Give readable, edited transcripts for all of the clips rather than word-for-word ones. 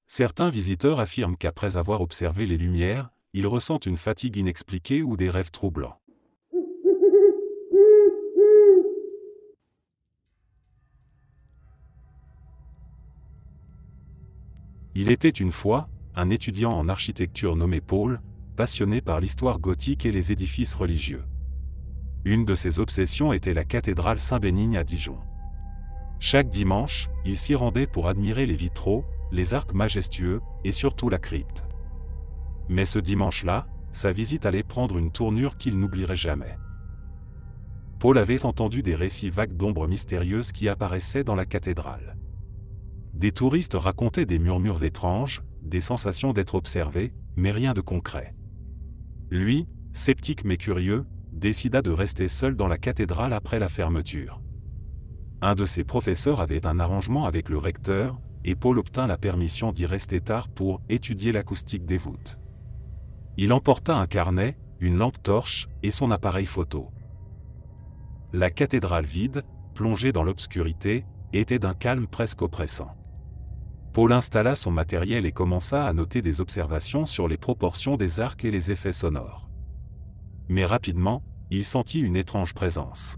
Certains visiteurs affirment qu'après avoir observé les lumières, ils ressentent une fatigue inexpliquée ou des rêves troublants. Il était une fois un étudiant en architecture nommé Paul, passionné par l'histoire gothique et les édifices religieux. Une de ses obsessions était la cathédrale Saint-Bénigne à Dijon. Chaque dimanche, il s'y rendait pour admirer les vitraux, les arcs majestueux et surtout la crypte. Mais ce dimanche-là, sa visite allait prendre une tournure qu'il n'oublierait jamais. Paul avait entendu des récits vagues d'ombres mystérieuses qui apparaissaient dans la cathédrale. Des touristes racontaient des murmures étranges, des sensations d'être observé, mais rien de concret. Lui, sceptique mais curieux, décida de rester seul dans la cathédrale après la fermeture. Un de ses professeurs avait un arrangement avec le recteur, et Paul obtint la permission d'y rester tard pour étudier l'acoustique des voûtes. Il emporta un carnet, une lampe torche et son appareil photo. La cathédrale vide, plongée dans l'obscurité, était d'un calme presque oppressant. Paul installa son matériel et commença à noter des observations sur les proportions des arcs et les effets sonores. Mais rapidement, il sentit une étrange présence.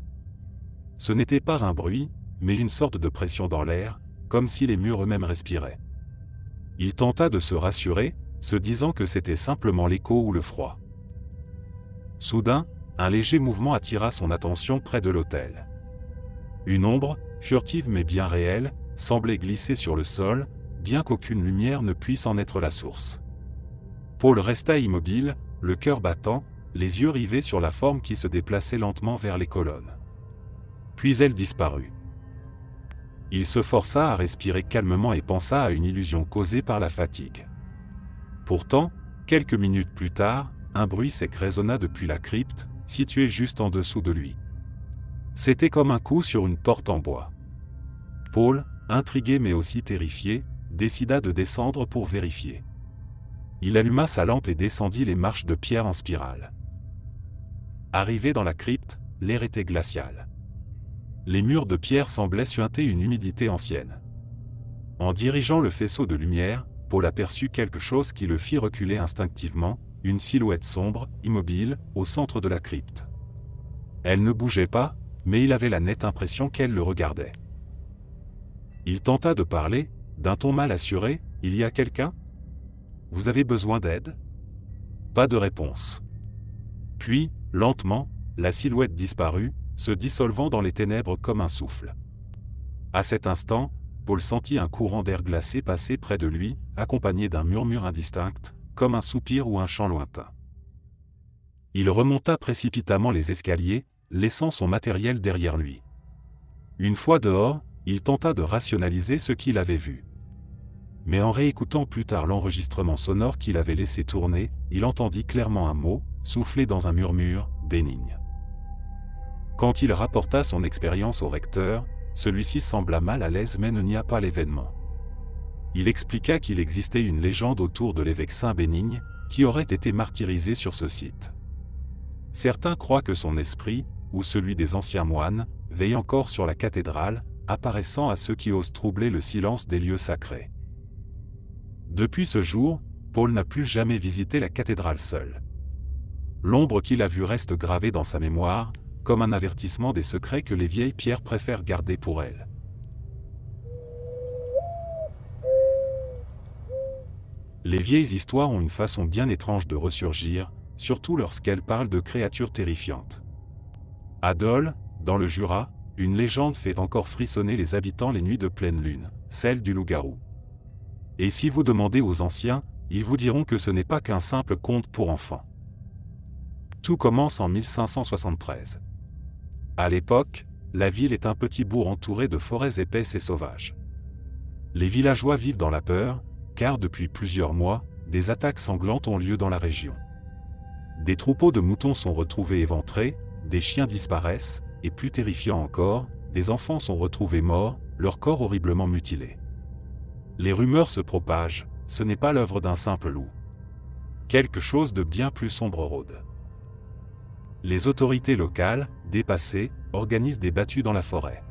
Ce n'était pas un bruit, mais une sorte de pression dans l'air, comme si les murs eux-mêmes respiraient. Il tenta de se rassurer, se disant que c'était simplement l'écho ou le froid. Soudain, un léger mouvement attira son attention près de l'autel. Une ombre, furtive mais bien réelle, semblait glisser sur le sol, bien qu'aucune lumière ne puisse en être la source. Paul resta immobile, le cœur battant, les yeux rivés sur la forme qui se déplaçait lentement vers les colonnes. Puis elle disparut. Il se força à respirer calmement et pensa à une illusion causée par la fatigue. Pourtant, quelques minutes plus tard, un bruit sec résonna depuis la crypte, située juste en dessous de lui. C'était comme un coup sur une porte en bois. Paul, intrigué mais aussi terrifié, décida de descendre pour vérifier. Il alluma sa lampe et descendit les marches de pierre en spirale. Arrivé dans la crypte, l'air était glacial. Les murs de pierre semblaient suinter une humidité ancienne. En dirigeant le faisceau de lumière, Paul aperçut quelque chose qui le fit reculer instinctivement, une silhouette sombre, immobile, au centre de la crypte. Elle ne bougeait pas, mais il avait la nette impression qu'elle le regardait. Il tenta de parler, d'un ton mal assuré, « Il y a quelqu'un ? Vous avez besoin d'aide ?» Pas de réponse. Puis, lentement, la silhouette disparut, se dissolvant dans les ténèbres comme un souffle. À cet instant, Paul sentit un courant d'air glacé passer près de lui, accompagné d'un murmure indistinct, comme un soupir ou un chant lointain. Il remonta précipitamment les escaliers, laissant son matériel derrière lui. Une fois dehors, il tenta de rationaliser ce qu'il avait vu. Mais en réécoutant plus tard l'enregistrement sonore qu'il avait laissé tourner, il entendit clairement un mot, soufflé dans un murmure, bénigne. Quand il rapporta son expérience au recteur, celui-ci sembla mal à l'aise mais ne nia pas l'événement. Il expliqua qu'il existait une légende autour de l'évêque Saint-Bénigne, qui aurait été martyrisé sur ce site. Certains croient que son esprit, ou celui des anciens moines, veille encore sur la cathédrale, apparaissant à ceux qui osent troubler le silence des lieux sacrés. Depuis ce jour, Paul n'a plus jamais visité la cathédrale seul. L'ombre qu'il a vue reste gravée dans sa mémoire, comme un avertissement des secrets que les vieilles pierres préfèrent garder pour elles. Les vieilles histoires ont une façon bien étrange de ressurgir, surtout lorsqu'elles parlent de créatures terrifiantes. À Dole, dans le Jura, une légende fait encore frissonner les habitants les nuits de pleine lune, celle du loup-garou. Et si vous demandez aux anciens, ils vous diront que ce n'est pas qu'un simple conte pour enfants. Tout commence en 1573. À l'époque, la ville est un petit bourg entouré de forêts épaisses et sauvages. Les villageois vivent dans la peur, car depuis plusieurs mois, des attaques sanglantes ont lieu dans la région. Des troupeaux de moutons sont retrouvés éventrés, des chiens disparaissent, et plus terrifiant encore, des enfants sont retrouvés morts, leurs corps horriblement mutilés. Les rumeurs se propagent, ce n'est pas l'œuvre d'un simple loup. Quelque chose de bien plus sombre rôde. Les autorités locales, dépassées, organisent des battues dans la forêt.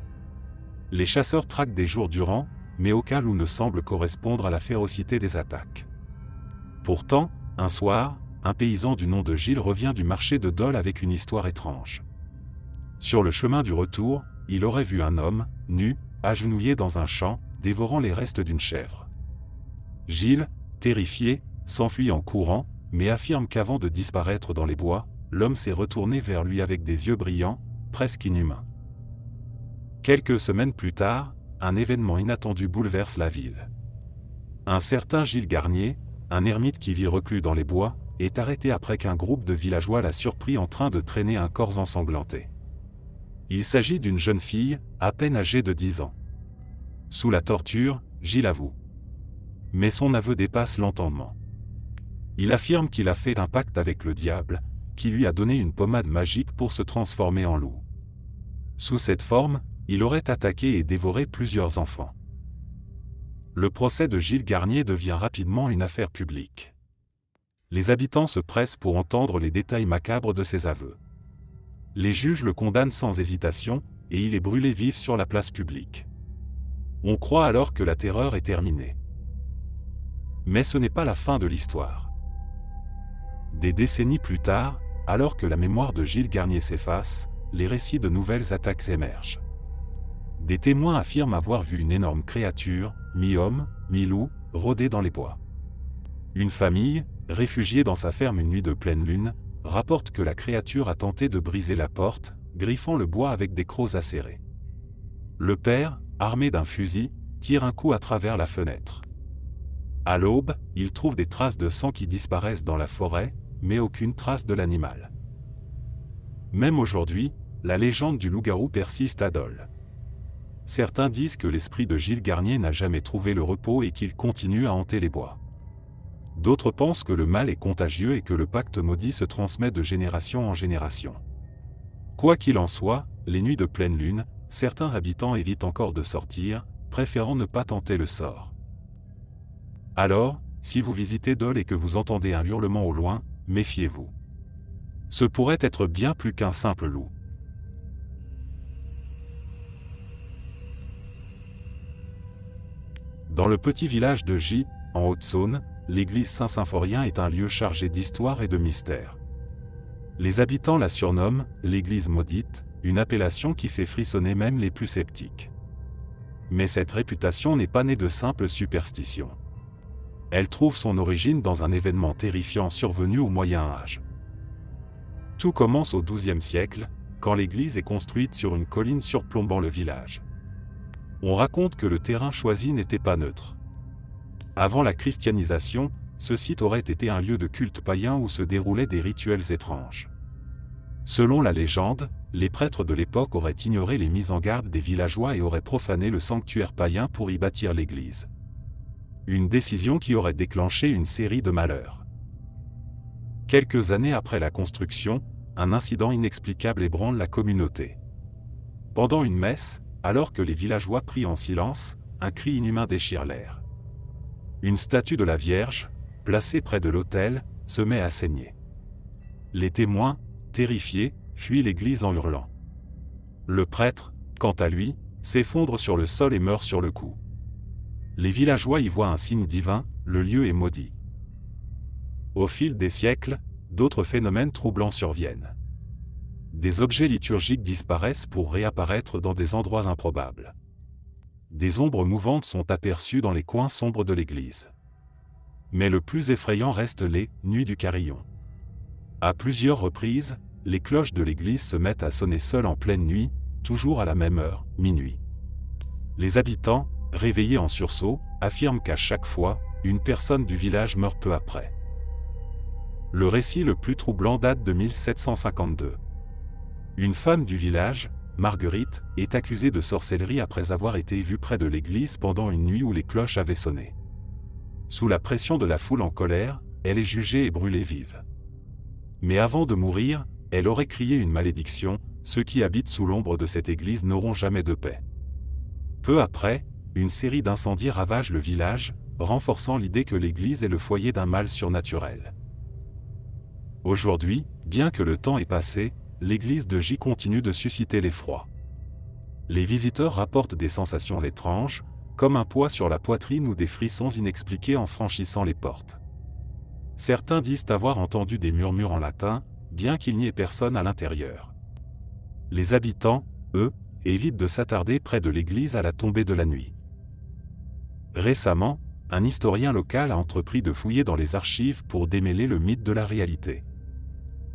Les chasseurs traquent des jours durant, mais au calme ne semble correspondre à la férocité des attaques. Pourtant, un soir, un paysan du nom de Gilles revient du marché de Dole avec une histoire étrange. Sur le chemin du retour, il aurait vu un homme, nu, agenouillé dans un champ, dévorant les restes d'une chèvre. Gilles, terrifié, s'enfuit en courant, mais affirme qu'avant de disparaître dans les bois, l'homme s'est retourné vers lui avec des yeux brillants, presque inhumains. Quelques semaines plus tard, un événement inattendu bouleverse la ville. Un certain Gilles Garnier, un ermite qui vit reclus dans les bois, est arrêté après qu'un groupe de villageois l'a surpris en train de traîner un corps ensanglanté. Il s'agit d'une jeune fille, à peine âgée de 10 ans. Sous la torture, Gilles avoue. Mais son aveu dépasse l'entendement. Il affirme qu'il a fait un pacte avec le diable, qui lui a donné une pommade magique pour se transformer en loup. Sous cette forme, il aurait attaqué et dévoré plusieurs enfants. Le procès de Gilles Garnier devient rapidement une affaire publique. Les habitants se pressent pour entendre les détails macabres de ses aveux. Les juges le condamnent sans hésitation, et il est brûlé vif sur la place publique. On croit alors que la terreur est terminée. Mais ce n'est pas la fin de l'histoire. Des décennies plus tard, alors que la mémoire de Gilles Garnier s'efface, les récits de nouvelles attaques émergent. Des témoins affirment avoir vu une énorme créature, mi-homme, mi-loup, rôder dans les bois. Une famille, réfugiée dans sa ferme une nuit de pleine lune, rapporte que la créature a tenté de briser la porte, griffant le bois avec des crocs acérés. Le père, armé d'un fusil, tire un coup à travers la fenêtre. À l'aube, il trouve des traces de sang qui disparaissent dans la forêt, mais aucune trace de l'animal. Même aujourd'hui, la légende du loup-garou persiste à Dole. Certains disent que l'esprit de Gilles Garnier n'a jamais trouvé le repos et qu'il continue à hanter les bois. D'autres pensent que le mal est contagieux et que le pacte maudit se transmet de génération en génération. Quoi qu'il en soit, les nuits de pleine lune, certains habitants évitent encore de sortir, préférant ne pas tenter le sort. Alors, si vous visitez Dole et que vous entendez un hurlement au loin, méfiez-vous. Ce pourrait être bien plus qu'un simple loup. Dans le petit village de Gy, en Haute-Saône, l'église Saint-Symphorien est un lieu chargé d'histoire et de mystère. Les habitants la surnomment « l'église maudite », une appellation qui fait frissonner même les plus sceptiques. Mais cette réputation n'est pas née de simples superstitions. Elle trouve son origine dans un événement terrifiant survenu au Moyen Âge. Tout commence au XIIe siècle, quand l'église est construite sur une colline surplombant le village. On raconte que le terrain choisi n'était pas neutre. Avant la christianisation, ce site aurait été un lieu de culte païen où se déroulaient des rituels étranges. Selon la légende, les prêtres de l'époque auraient ignoré les mises en garde des villageois et auraient profané le sanctuaire païen pour y bâtir l'église. Une décision qui aurait déclenché une série de malheurs. Quelques années après la construction, un incident inexplicable ébranle la communauté. Pendant une messe, alors que les villageois prient en silence, un cri inhumain déchire l'air. Une statue de la Vierge, placée près de l'autel, se met à saigner. Les témoins, terrifiés, fuient l'église en hurlant. Le prêtre, quant à lui, s'effondre sur le sol et meurt sur le coup. Les villageois y voient un signe divin, le lieu est maudit. Au fil des siècles, d'autres phénomènes troublants surviennent. Des objets liturgiques disparaissent pour réapparaître dans des endroits improbables. Des ombres mouvantes sont aperçues dans les coins sombres de l'église. Mais le plus effrayant reste les « nuits du carillon ». À plusieurs reprises, les cloches de l'église se mettent à sonner seules en pleine nuit, toujours à la même heure, minuit. Les habitants, réveillés en sursaut, affirment qu'à chaque fois, une personne du village meurt peu après. Le récit le plus troublant date de 1752. Une femme du village, Marguerite, est accusée de sorcellerie après avoir été vue près de l'église pendant une nuit où les cloches avaient sonné. Sous la pression de la foule en colère, elle est jugée et brûlée vive. Mais avant de mourir, elle aurait crié une malédiction, ceux qui habitent sous l'ombre de cette église n'auront jamais de paix. Peu après, une série d'incendies ravage le village, renforçant l'idée que l'église est le foyer d'un mal surnaturel. Aujourd'hui, bien que le temps ait passé, l'église de Gy continue de susciter l'effroi. Les visiteurs rapportent des sensations étranges, comme un poids sur la poitrine ou des frissons inexpliqués en franchissant les portes. Certains disent avoir entendu des murmures en latin, bien qu'il n'y ait personne à l'intérieur. Les habitants, eux, évitent de s'attarder près de l'église à la tombée de la nuit. Récemment, un historien local a entrepris de fouiller dans les archives pour démêler le mythe de la réalité.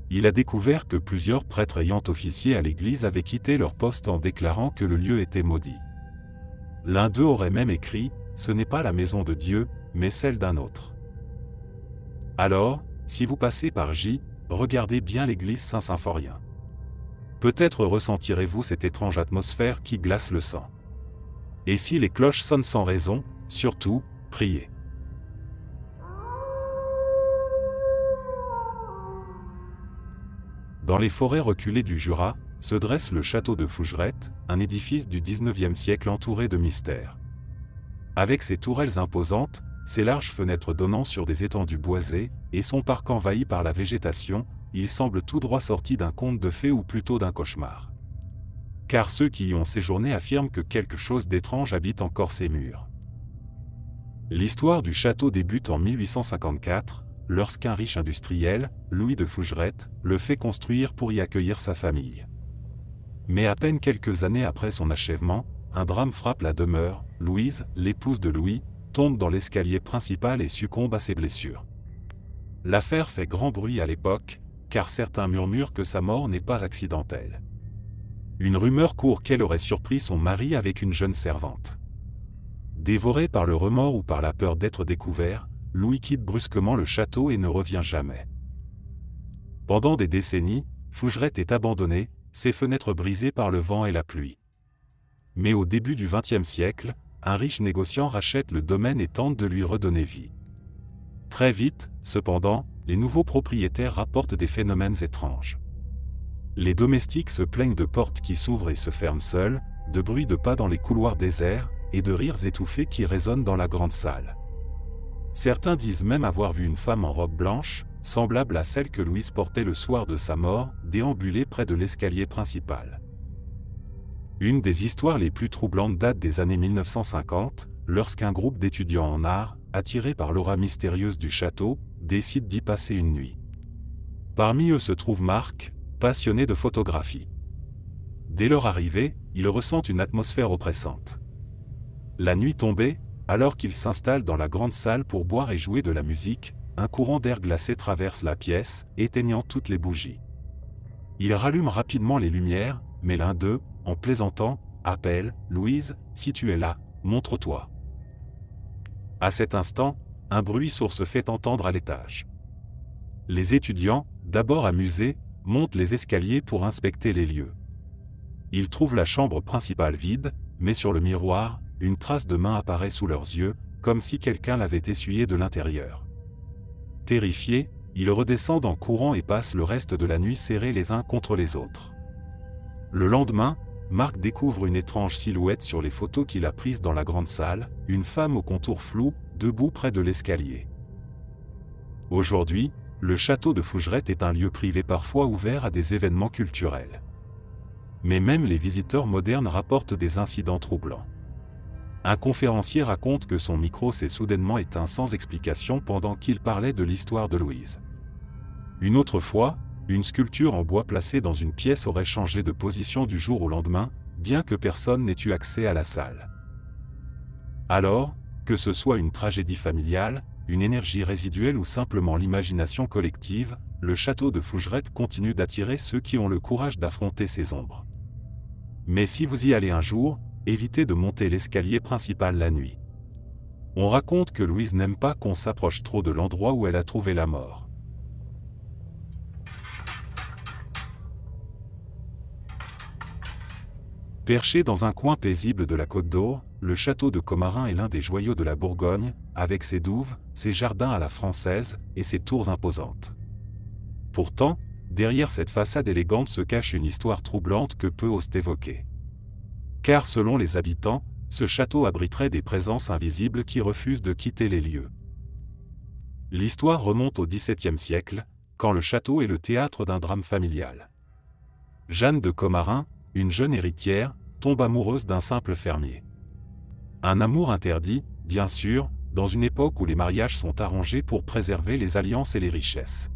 Il a découvert que plusieurs prêtres ayant officié à l'église avaient quitté leur poste en déclarant que le lieu était maudit. L'un d'eux aurait même écrit « Ce n'est pas la maison de Dieu, mais celle d'un autre ». Alors, si vous passez par J, regardez bien l'église Saint-Symphorien. Peut-être ressentirez-vous cette étrange atmosphère qui glace le sang. Et si les cloches sonnent sans raison, surtout, priez. Dans les forêts reculées du Jura, se dresse le château de Fougerette, un édifice du XIXe siècle entouré de mystères. Avec ses tourelles imposantes, ses larges fenêtres donnant sur des étendues boisées, et son parc envahi par la végétation, il semble tout droit sorti d'un conte de fées ou plutôt d'un cauchemar. Car ceux qui y ont séjourné affirment que quelque chose d'étrange habite encore ces murs. L'histoire du château débute en 1854, lorsqu'un riche industriel, Louis de Fougerette, le fait construire pour y accueillir sa famille. Mais à peine quelques années après son achèvement, un drame frappe la demeure. Louise, l'épouse de Louis, tombe dans l'escalier principal et succombe à ses blessures. L'affaire fait grand bruit à l'époque, car certains murmurent que sa mort n'est pas accidentelle. Une rumeur court qu'elle aurait surpris son mari avec une jeune servante. Dévoré par le remords ou par la peur d'être découvert, Louis quitte brusquement le château et ne revient jamais. Pendant des décennies, Fougerette est abandonnée, ses fenêtres brisées par le vent et la pluie. Mais au début du XXe siècle, un riche négociant rachète le domaine et tente de lui redonner vie. Très vite, cependant, les nouveaux propriétaires rapportent des phénomènes étranges. Les domestiques se plaignent de portes qui s'ouvrent et se ferment seules, de bruits de pas dans les couloirs déserts, et de rires étouffés qui résonnent dans la grande salle. Certains disent même avoir vu une femme en robe blanche, semblable à celle que Louise portait le soir de sa mort, déambuler près de l'escalier principal. Une des histoires les plus troublantes date des années 1950, lorsqu'un groupe d'étudiants en art, attirés par l'aura mystérieuse du château, décide d'y passer une nuit. Parmi eux se trouve Marc, passionné de photographie. Dès leur arrivée, ils ressentent une atmosphère oppressante. La nuit tombée, alors qu'ils s'installent dans la grande salle pour boire et jouer de la musique, un courant d'air glacé traverse la pièce, éteignant toutes les bougies. Ils rallument rapidement les lumières, mais l'un d'eux, en plaisantant, appelle « Louise, si tu es là, montre-toi ». À cet instant, un bruit sourd se fait entendre à l'étage. Les étudiants, d'abord amusés, montent les escaliers pour inspecter les lieux. Ils trouvent la chambre principale vide, mais sur le miroir, une trace de main apparaît sous leurs yeux, comme si quelqu'un l'avait essuyée de l'intérieur. Terrifiés, ils redescendent en courant et passent le reste de la nuit serrés les uns contre les autres. Le lendemain, Marc découvre une étrange silhouette sur les photos qu'il a prises dans la grande salle, une femme au contour flou, debout près de l'escalier. Aujourd'hui, le château de Fougerette est un lieu privé parfois ouvert à des événements culturels. Mais même les visiteurs modernes rapportent des incidents troublants. Un conférencier raconte que son micro s'est soudainement éteint sans explication pendant qu'il parlait de l'histoire de Louise. Une autre fois, une sculpture en bois placée dans une pièce aurait changé de position du jour au lendemain, bien que personne n'ait eu accès à la salle. Alors, que ce soit une tragédie familiale, une énergie résiduelle ou simplement l'imagination collective, le château de Fougerette continue d'attirer ceux qui ont le courage d'affronter ses ombres. Mais si vous y allez un jour, évitez de monter l'escalier principal la nuit. On raconte que Louise n'aime pas qu'on s'approche trop de l'endroit où elle a trouvé la mort. Perché dans un coin paisible de la Côte d'Or, le château de Commarin est l'un des joyaux de la Bourgogne, avec ses douves, ses jardins à la française et ses tours imposantes. Pourtant, derrière cette façade élégante se cache une histoire troublante que peu osent évoquer. Car selon les habitants, ce château abriterait des présences invisibles qui refusent de quitter les lieux. L'histoire remonte au XVIIe siècle, quand le château est le théâtre d'un drame familial. Jeanne de Commarin, une jeune héritière, tombe amoureuse d'un simple fermier. Un amour interdit, bien sûr, dans une époque où les mariages sont arrangés pour préserver les alliances et les richesses.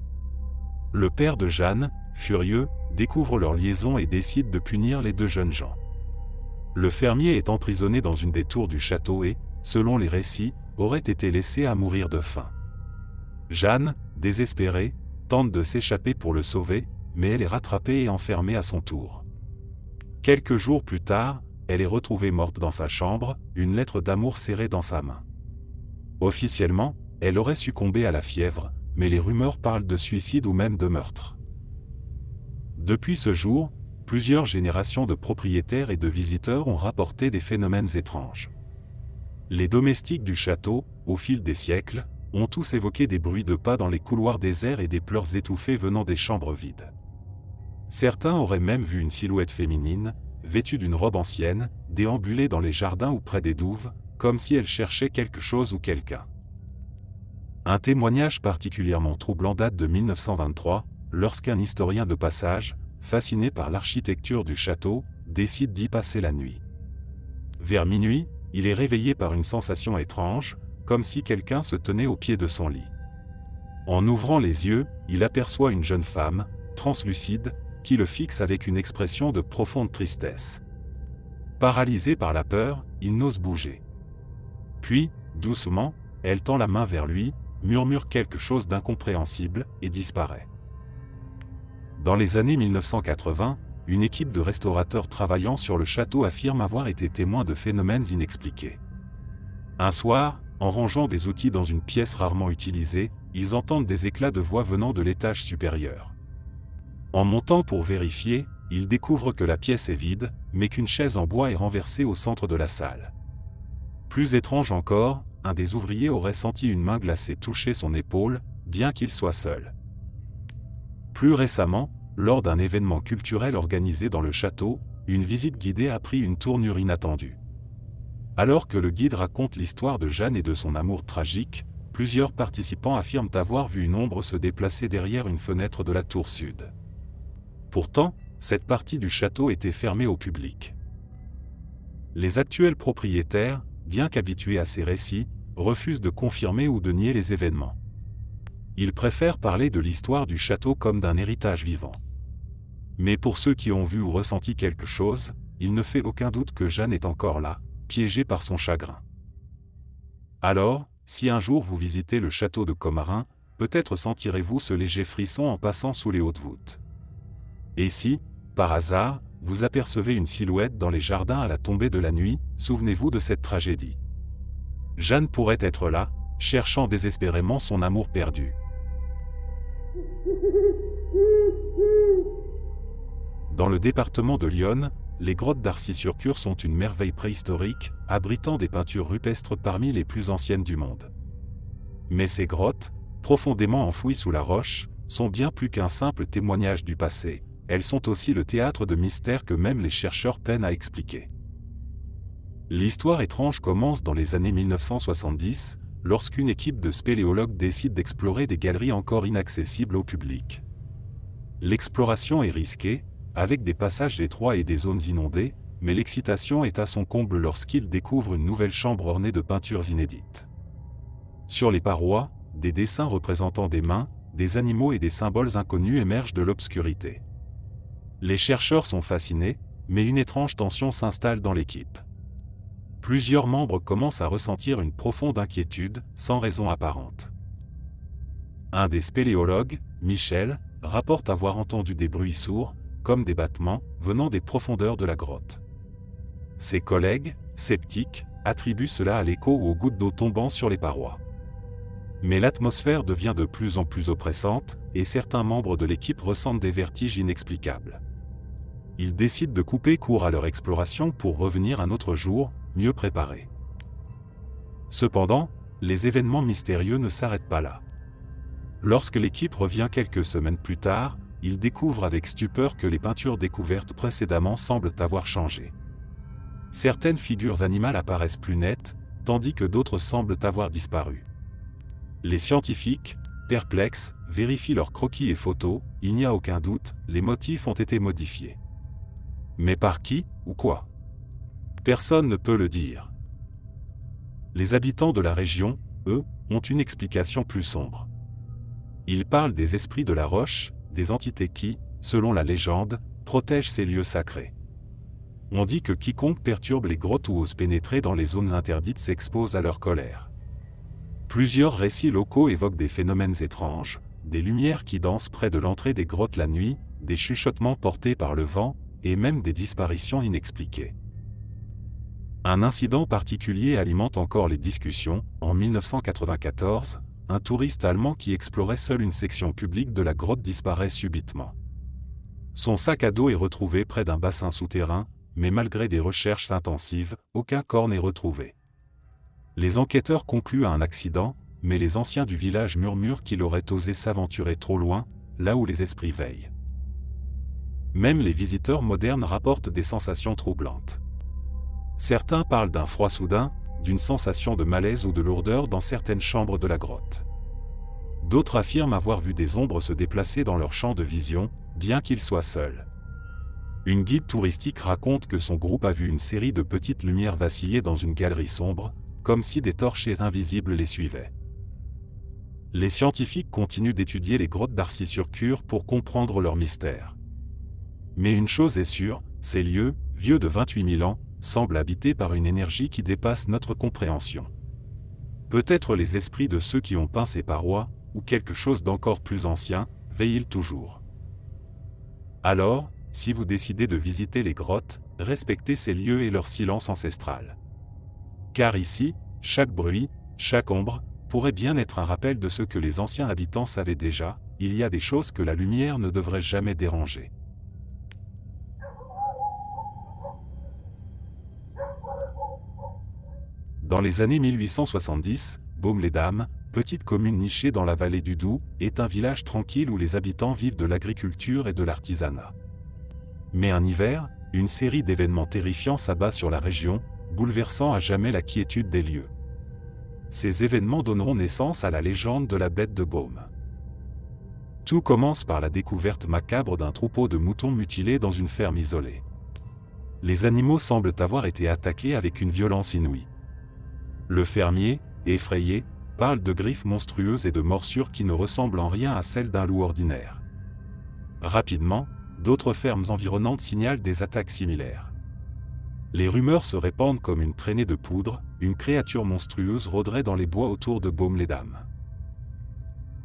Le père de Jeanne, furieux, découvre leur liaison et décide de punir les deux jeunes gens. Le fermier est emprisonné dans une des tours du château et, selon les récits, aurait été laissé à mourir de faim. Jeanne, désespérée, tente de s'échapper pour le sauver, mais elle est rattrapée et enfermée à son tour. Quelques jours plus tard, elle est retrouvée morte dans sa chambre, une lettre d'amour serrée dans sa main. Officiellement, elle aurait succombé à la fièvre, mais les rumeurs parlent de suicide ou même de meurtre. Depuis ce jour, plusieurs générations de propriétaires et de visiteurs ont rapporté des phénomènes étranges. Les domestiques du château, au fil des siècles, ont tous évoqué des bruits de pas dans les couloirs déserts et des pleurs étouffés venant des chambres vides. Certains auraient même vu une silhouette féminine, vêtue d'une robe ancienne, déambuler dans les jardins ou près des douves, comme si elle cherchait quelque chose ou quelqu'un. Un témoignage particulièrement troublant date de 1923, lorsqu'un historien de passage, fasciné par l'architecture du château, décide d'y passer la nuit. Vers minuit, il est réveillé par une sensation étrange, comme si quelqu'un se tenait au pied de son lit. En ouvrant les yeux, il aperçoit une jeune femme, translucide, qui le fixe avec une expression de profonde tristesse. Paralysé par la peur, il n'ose bouger. Puis, doucement, elle tend la main vers lui, murmure quelque chose d'incompréhensible et disparaît. Dans les années 1980, une équipe de restaurateurs travaillant sur le château affirme avoir été témoin de phénomènes inexpliqués. Un soir, en rangeant des outils dans une pièce rarement utilisée, ils entendent des éclats de voix venant de l'étage supérieur. En montant pour vérifier, ils découvrent que la pièce est vide, mais qu'une chaise en bois est renversée au centre de la salle. Plus étrange encore, un des ouvriers aurait senti une main glacée toucher son épaule, bien qu'il soit seul. Plus récemment, lors d'un événement culturel organisé dans le château, une visite guidée a pris une tournure inattendue. Alors que le guide raconte l'histoire de Jeanne et de son amour tragique, plusieurs participants affirment avoir vu une ombre se déplacer derrière une fenêtre de la tour sud. Pourtant, cette partie du château était fermée au public. Les actuels propriétaires, bien qu'habitués à ces récits, refusent de confirmer ou de nier les événements. Ils préfèrent parler de l'histoire du château comme d'un héritage vivant. Mais pour ceux qui ont vu ou ressenti quelque chose, il ne fait aucun doute que Jeanne est encore là, piégée par son chagrin. Alors, si un jour vous visitez le château de Commarin, peut-être sentirez-vous ce léger frisson en passant sous les hautes voûtes. Et si, par hasard, vous apercevez une silhouette dans les jardins à la tombée de la nuit, souvenez-vous de cette tragédie. Jeanne pourrait être là, cherchant désespérément son amour perdu. Dans le département de l'Yonne, les grottes d'Arcy-sur-Cure sont une merveille préhistorique, abritant des peintures rupestres parmi les plus anciennes du monde. Mais ces grottes, profondément enfouies sous la roche, sont bien plus qu'un simple témoignage du passé. Elles sont aussi le théâtre de mystères que même les chercheurs peinent à expliquer. L'histoire étrange commence dans les années 1970, lorsqu'une équipe de spéléologues décide d'explorer des galeries encore inaccessibles au public. L'exploration est risquée, avec des passages étroits et des zones inondées, mais l'excitation est à son comble lorsqu'ils découvrent une nouvelle chambre ornée de peintures inédites. Sur les parois, des dessins représentant des mains, des animaux et des symboles inconnus émergent de l'obscurité. Les chercheurs sont fascinés, mais une étrange tension s'installe dans l'équipe. Plusieurs membres commencent à ressentir une profonde inquiétude, sans raison apparente. Un des spéléologues, Michel, rapporte avoir entendu des bruits sourds, comme des battements, venant des profondeurs de la grotte. Ses collègues, sceptiques, attribuent cela à l'écho ou aux gouttes d'eau tombant sur les parois. Mais l'atmosphère devient de plus en plus oppressante, et certains membres de l'équipe ressentent des vertiges inexplicables. Ils décident de couper court à leur exploration pour revenir un autre jour, mieux préparés. Cependant, les événements mystérieux ne s'arrêtent pas là. Lorsque l'équipe revient quelques semaines plus tard, ils découvrent avec stupeur que les peintures découvertes précédemment semblent avoir changé. Certaines figures animales apparaissent plus nettes, tandis que d'autres semblent avoir disparu. Les scientifiques, perplexes, vérifient leurs croquis et photos, il n'y a aucun doute, les motifs ont été modifiés. Mais par qui, ou quoi? Personne ne peut le dire. Les habitants de la région, eux, ont une explication plus sombre. Ils parlent des esprits de la roche, des entités qui, selon la légende, protègent ces lieux sacrés. On dit que quiconque perturbe les grottes ou ose pénétrer dans les zones interdites s'expose à leur colère. Plusieurs récits locaux évoquent des phénomènes étranges, des lumières qui dansent près de l'entrée des grottes la nuit, des chuchotements portés par le vent, et même des disparitions inexpliquées. Un incident particulier alimente encore les discussions. En 1994, un touriste allemand qui explorait seul une section publique de la grotte disparaît subitement. Son sac à dos est retrouvé près d'un bassin souterrain, mais malgré des recherches intensives, aucun corps n'est retrouvé. Les enquêteurs concluent à un accident, mais les anciens du village murmurent qu'il aurait osé s'aventurer trop loin, là où les esprits veillent. Même les visiteurs modernes rapportent des sensations troublantes. Certains parlent d'un froid soudain, d'une sensation de malaise ou de lourdeur dans certaines chambres de la grotte. D'autres affirment avoir vu des ombres se déplacer dans leur champ de vision, bien qu'ils soient seuls. Une guide touristique raconte que son groupe a vu une série de petites lumières vaciller dans une galerie sombre, comme si des torchers invisibles les suivaient. Les scientifiques continuent d'étudier les grottes d'Arcy-sur-Cure pour comprendre leur mystère. Mais une chose est sûre, ces lieux, vieux de 28 000 ans, semblent habités par une énergie qui dépasse notre compréhension. Peut-être les esprits de ceux qui ont peint ces parois, ou quelque chose d'encore plus ancien, veillent-ils toujours. Alors, si vous décidez de visiter les grottes, respectez ces lieux et leur silence ancestral. Car ici, chaque bruit, chaque ombre, pourrait bien être un rappel de ce que les anciens habitants savaient déjà: il y a des choses que la lumière ne devrait jamais déranger. Dans les années 1870, Baume-les-Dames, petite commune nichée dans la vallée du Doubs, est un village tranquille où les habitants vivent de l'agriculture et de l'artisanat. Mais un hiver, une série d'événements terrifiants s'abat sur la région, bouleversant à jamais la quiétude des lieux. Ces événements donneront naissance à la légende de la bête de Baume. Tout commence par la découverte macabre d'un troupeau de moutons mutilés dans une ferme isolée. Les animaux semblent avoir été attaqués avec une violence inouïe. Le fermier, effrayé, parle de griffes monstrueuses et de morsures qui ne ressemblent en rien à celles d'un loup ordinaire. Rapidement, d'autres fermes environnantes signalent des attaques similaires. Les rumeurs se répandent comme une traînée de poudre, une créature monstrueuse rôderait dans les bois autour de Baume-les-Dames.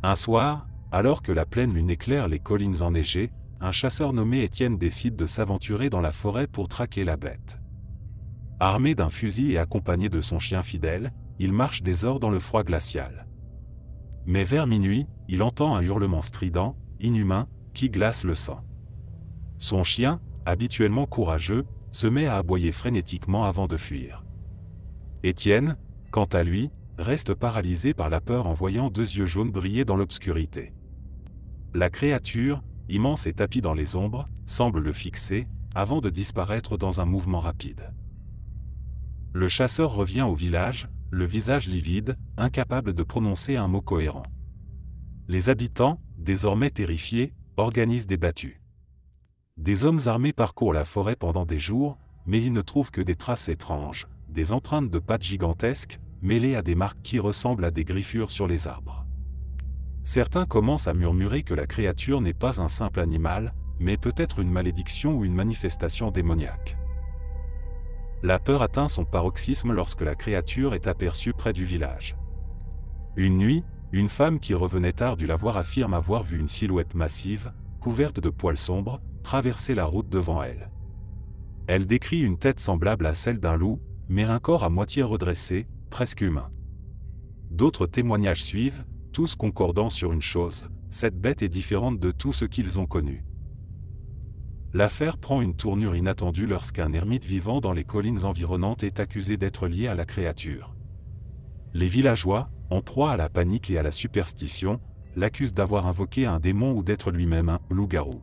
Un soir, alors que la pleine lune éclaire les collines enneigées, un chasseur nommé Étienne décide de s'aventurer dans la forêt pour traquer la bête. Armé d'un fusil et accompagné de son chien fidèle, il marche des heures dans le froid glacial. Mais vers minuit, il entend un hurlement strident, inhumain, qui glace le sang. Son chien, habituellement courageux, se met à aboyer frénétiquement avant de fuir. Étienne, quant à lui, reste paralysé par la peur en voyant deux yeux jaunes briller dans l'obscurité. La créature, immense et tapie dans les ombres, semble le fixer, avant de disparaître dans un mouvement rapide. Le chasseur revient au village, le visage livide, incapable de prononcer un mot cohérent. Les habitants, désormais terrifiés, organisent des battues. Des hommes armés parcourent la forêt pendant des jours, mais ils ne trouvent que des traces étranges, des empreintes de pattes gigantesques, mêlées à des marques qui ressemblent à des griffures sur les arbres. Certains commencent à murmurer que la créature n'est pas un simple animal, mais peut-être une malédiction ou une manifestation démoniaque. La peur atteint son paroxysme lorsque la créature est aperçue près du village. Une nuit, une femme qui revenait tard du lavoir affirme avoir vu une silhouette massive, couverte de poils sombres, traverser la route devant elle. Elle décrit une tête semblable à celle d'un loup, mais un corps à moitié redressé, presque humain. D'autres témoignages suivent, tous concordant sur une chose: cette bête est différente de tout ce qu'ils ont connu. L'affaire prend une tournure inattendue lorsqu'un ermite vivant dans les collines environnantes est accusé d'être lié à la créature. Les villageois, en proie à la panique et à la superstition, l'accusent d'avoir invoqué un démon ou d'être lui-même un loup-garou.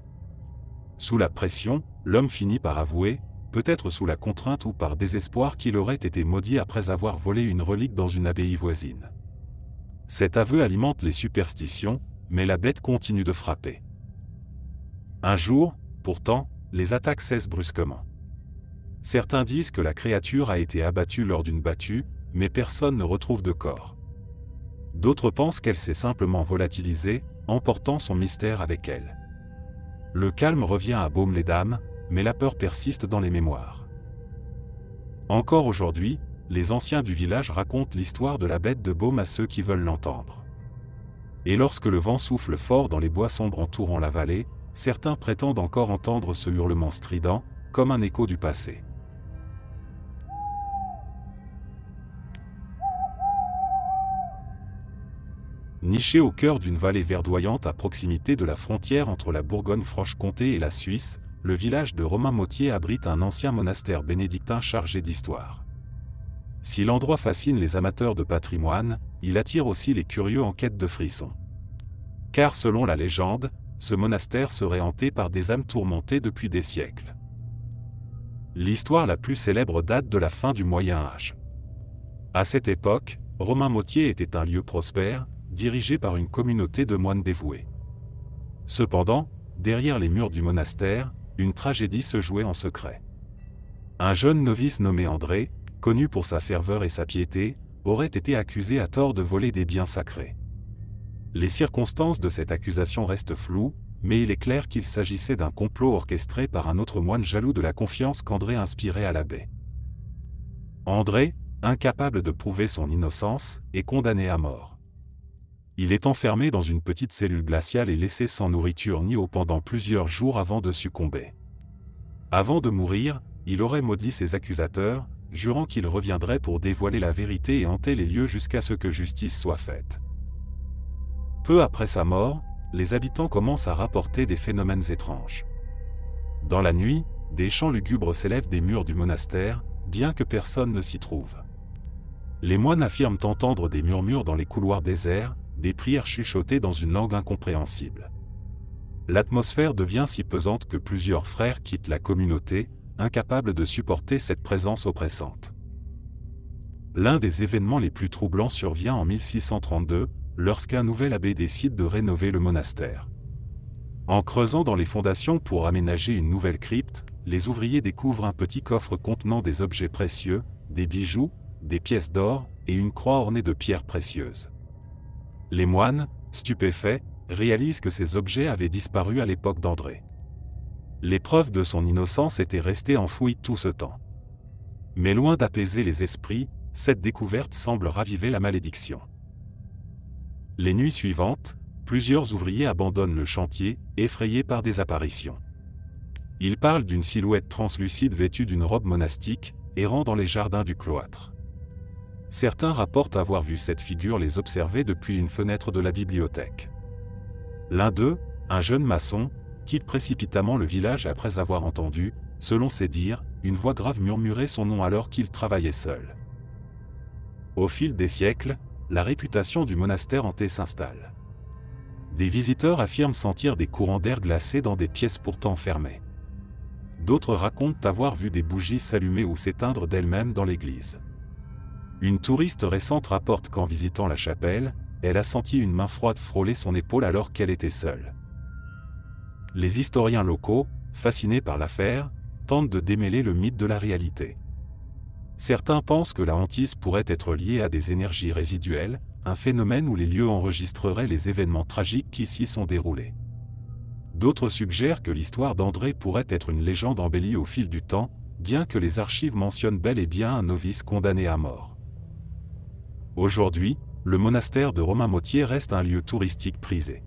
Sous la pression, l'homme finit par avouer, peut-être sous la contrainte ou par désespoir, qu'il aurait été maudit après avoir volé une relique dans une abbaye voisine. Cet aveu alimente les superstitions, mais la bête continue de frapper. Un jour, pourtant, les attaques cessent brusquement. Certains disent que la créature a été abattue lors d'une battue, mais personne ne retrouve de corps. D'autres pensent qu'elle s'est simplement volatilisée, emportant son mystère avec elle. Le calme revient à Baume-les-Dames, mais la peur persiste dans les mémoires. Encore aujourd'hui, les anciens du village racontent l'histoire de la bête de Baume à ceux qui veulent l'entendre. Et lorsque le vent souffle fort dans les bois sombres entourant la vallée, certains prétendent encore entendre ce hurlement strident, comme un écho du passé. Niché au cœur d'une vallée verdoyante à proximité de la frontière entre la Bourgogne-Franche-Comté et la Suisse, le village de Romainmôtier abrite un ancien monastère bénédictin chargé d'histoire. Si l'endroit fascine les amateurs de patrimoine, il attire aussi les curieux en quête de frissons. Car selon la légende, ce monastère serait hanté par des âmes tourmentées depuis des siècles. L'histoire la plus célèbre date de la fin du Moyen Âge. À cette époque, Romainmôtier était un lieu prospère, dirigé par une communauté de moines dévoués. Cependant, derrière les murs du monastère, une tragédie se jouait en secret. Un jeune novice nommé André, connu pour sa ferveur et sa piété, aurait été accusé à tort de voler des biens sacrés. Les circonstances de cette accusation restent floues, mais il est clair qu'il s'agissait d'un complot orchestré par un autre moine jaloux de la confiance qu'André inspirait à l'abbé. André, incapable de prouver son innocence, est condamné à mort. Il est enfermé dans une petite cellule glaciale et laissé sans nourriture ni eau pendant plusieurs jours avant de succomber. Avant de mourir, il aurait maudit ses accusateurs, jurant qu'il reviendrait pour dévoiler la vérité et hanter les lieux jusqu'à ce que justice soit faite. Peu après sa mort, les habitants commencent à rapporter des phénomènes étranges. Dans la nuit, des chants lugubres s'élèvent des murs du monastère, bien que personne ne s'y trouve. Les moines affirment entendre des murmures dans les couloirs déserts, des prières chuchotées dans une langue incompréhensible. L'atmosphère devient si pesante que plusieurs frères quittent la communauté, incapables de supporter cette présence oppressante. L'un des événements les plus troublants survient en 1632, lorsqu'un nouvel abbé décide de rénover le monastère. En creusant dans les fondations pour aménager une nouvelle crypte, les ouvriers découvrent un petit coffre contenant des objets précieux, des bijoux, des pièces d'or et une croix ornée de pierres précieuses. Les moines, stupéfaits, réalisent que ces objets avaient disparu à l'époque d'André. Les preuves de son innocence étaient restées enfouies tout ce temps. Mais loin d'apaiser les esprits, cette découverte semble raviver la malédiction. Les nuits suivantes, plusieurs ouvriers abandonnent le chantier, effrayés par des apparitions. Ils parlent d'une silhouette translucide vêtue d'une robe monastique, errant dans les jardins du cloître. Certains rapportent avoir vu cette figure les observer depuis une fenêtre de la bibliothèque. L'un d'eux, un jeune maçon, quitte précipitamment le village après avoir entendu, selon ses dires, une voix grave murmurer son nom alors qu'il travaillait seul. Au fil des siècles, la réputation du monastère hanté s'installe. Des visiteurs affirment sentir des courants d'air glacés dans des pièces pourtant fermées. D'autres racontent avoir vu des bougies s'allumer ou s'éteindre d'elles-mêmes dans l'église. Une touriste récente rapporte qu'en visitant la chapelle, elle a senti une main froide frôler son épaule alors qu'elle était seule. Les historiens locaux, fascinés par l'affaire, tentent de démêler le mythe de la réalité. Certains pensent que la hantise pourrait être liée à des énergies résiduelles, un phénomène où les lieux enregistreraient les événements tragiques qui s'y sont déroulés. D'autres suggèrent que l'histoire d'André pourrait être une légende embellie au fil du temps, bien que les archives mentionnent bel et bien un novice condamné à mort. Aujourd'hui, le monastère de Romainmôtier reste un lieu touristique prisé.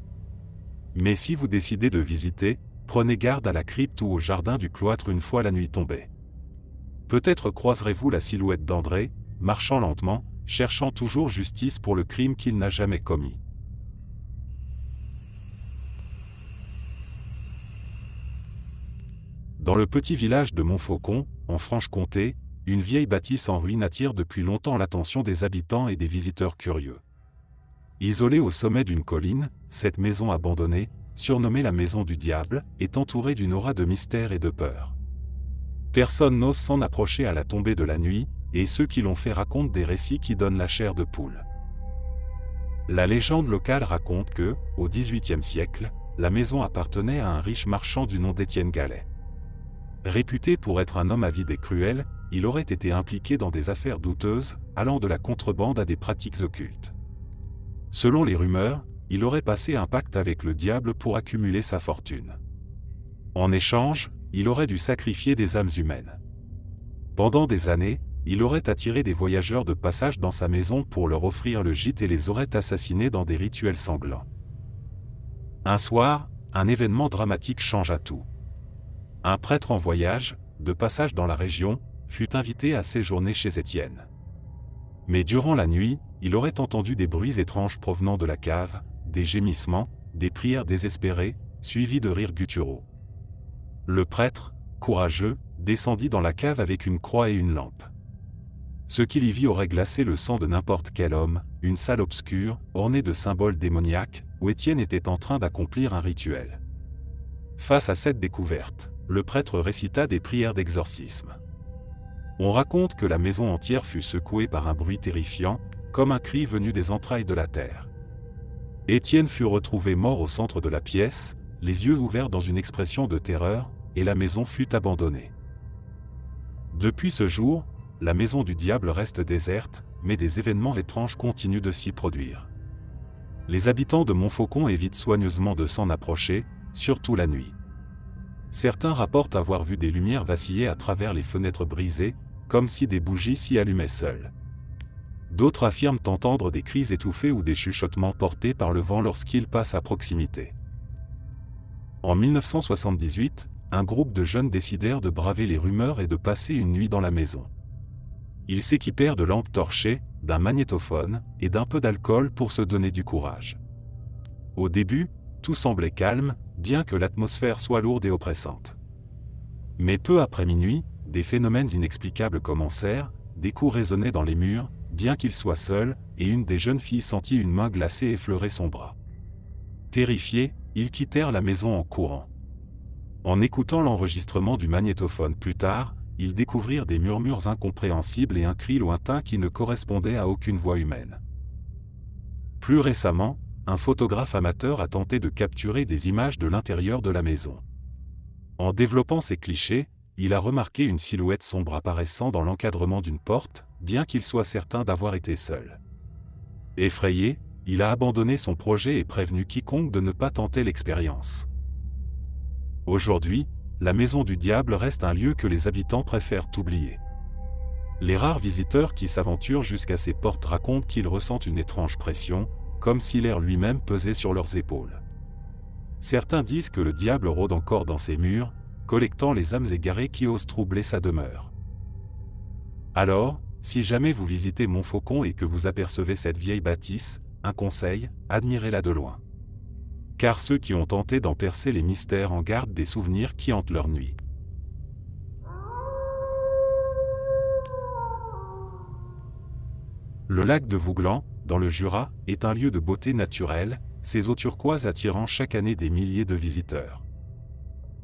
Mais si vous décidez de visiter, prenez garde à la crypte ou au jardin du cloître une fois la nuit tombée. Peut-être croiserez-vous la silhouette d'André, marchant lentement, cherchant toujours justice pour le crime qu'il n'a jamais commis. Dans le petit village de Montfaucon, en Franche-Comté, une vieille bâtisse en ruine attire depuis longtemps l'attention des habitants et des visiteurs curieux. Isolée au sommet d'une colline, cette maison abandonnée, surnommée la Maison du Diable, est entourée d'une aura de mystère et de peur. Personne n'ose s'en approcher à la tombée de la nuit, et ceux qui l'ont fait racontent des récits qui donnent la chair de poule. La légende locale raconte que, au XVIIIe siècle, la maison appartenait à un riche marchand du nom d'Étienne Gallet. Réputé pour être un homme avide et cruel, il aurait été impliqué dans des affaires douteuses, allant de la contrebande à des pratiques occultes. Selon les rumeurs, il aurait passé un pacte avec le diable pour accumuler sa fortune. En échange, il aurait dû sacrifier des âmes humaines. Pendant des années, il aurait attiré des voyageurs de passage dans sa maison pour leur offrir le gîte et les aurait assassinés dans des rituels sanglants. Un soir, un événement dramatique changea tout. Un prêtre en voyage, de passage dans la région, fut invité à séjourner chez Étienne. Mais durant la nuit, il aurait entendu des bruits étranges provenant de la cave, des gémissements, des prières désespérées, suivis de rires gutturaux. Le prêtre, courageux, descendit dans la cave avec une croix et une lampe. Ce qu'il y vit aurait glacé le sang de n'importe quel homme, une salle obscure, ornée de symboles démoniaques, où Étienne était en train d'accomplir un rituel. Face à cette découverte, le prêtre récita des prières d'exorcisme. On raconte que la maison entière fut secouée par un bruit terrifiant, comme un cri venu des entrailles de la terre. Étienne fut retrouvé mort au centre de la pièce, les yeux ouverts dans une expression de terreur, et la maison fut abandonnée. Depuis ce jour, la maison du diable reste déserte, mais des événements étranges continuent de s'y produire. Les habitants de Montfaucon évitent soigneusement de s'en approcher, surtout la nuit. Certains rapportent avoir vu des lumières vaciller à travers les fenêtres brisées, comme si des bougies s'y allumaient seules. D'autres affirment entendre des cris étouffés ou des chuchotements portés par le vent lorsqu'ils passent à proximité. En 1978, un groupe de jeunes décidèrent de braver les rumeurs et de passer une nuit dans la maison. Ils s'équipèrent de lampes torchées, d'un magnétophone et d'un peu d'alcool pour se donner du courage. Au début, tout semblait calme, bien que l'atmosphère soit lourde et oppressante. Mais peu après minuit, des phénomènes inexplicables commencèrent, des coups résonnaient dans les murs, bien qu'ils soient seuls, et une des jeunes filles sentit une main glacée effleurer son bras. Terrifiés, ils quittèrent la maison en courant. En écoutant l'enregistrement du magnétophone plus tard, ils découvrirent des murmures incompréhensibles et un cri lointain qui ne correspondait à aucune voix humaine. Plus récemment, un photographe amateur a tenté de capturer des images de l'intérieur de la maison. En développant ces clichés, il a remarqué une silhouette sombre apparaissant dans l'encadrement d'une porte, bien qu'il soit certain d'avoir été seul. Effrayé, il a abandonné son projet et prévenu quiconque de ne pas tenter l'expérience. Aujourd'hui, la maison du diable reste un lieu que les habitants préfèrent oublier. Les rares visiteurs qui s'aventurent jusqu'à ses portes racontent qu'ils ressentent une étrange pression, comme si l'air lui-même pesait sur leurs épaules. Certains disent que le diable rôde encore dans ses murs, collectant les âmes égarées qui osent troubler sa demeure. Alors, si jamais vous visitez Montfaucon et que vous apercevez cette vieille bâtisse, un conseil, admirez-la de loin. Car ceux qui ont tenté d'en percer les mystères en gardent des souvenirs qui hantent leur nuit. Le lac de Vouglan, dans le Jura, est un lieu de beauté naturelle, ses eaux turquoises attirant chaque année des milliers de visiteurs.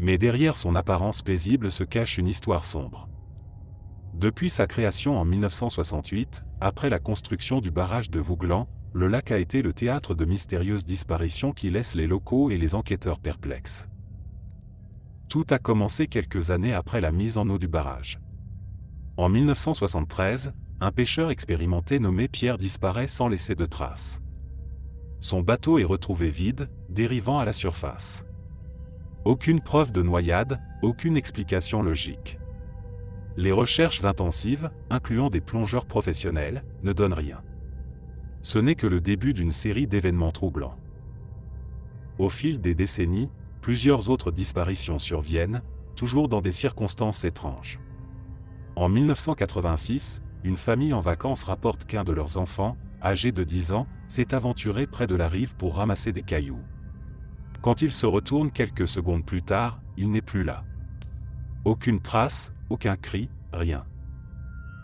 Mais derrière son apparence paisible se cache une histoire sombre. Depuis sa création en 1968, après la construction du barrage de Vouglan, le lac a été le théâtre de mystérieuses disparitions qui laissent les locaux et les enquêteurs perplexes. Tout a commencé quelques années après la mise en eau du barrage. En 1973, un pêcheur expérimenté nommé Pierre disparaît sans laisser de traces. Son bateau est retrouvé vide, dérivant à la surface. Aucune preuve de noyade, aucune explication logique. Les recherches intensives, incluant des plongeurs professionnels, ne donnent rien. Ce n'est que le début d'une série d'événements troublants. Au fil des décennies, plusieurs autres disparitions surviennent, toujours dans des circonstances étranges. En 1986, une famille en vacances rapporte qu'un de leurs enfants, âgé de 10 ans, s'est aventuré près de la rive pour ramasser des cailloux. Quand il se retourne quelques secondes plus tard, il n'est plus là. Aucune trace, aucun cri, rien.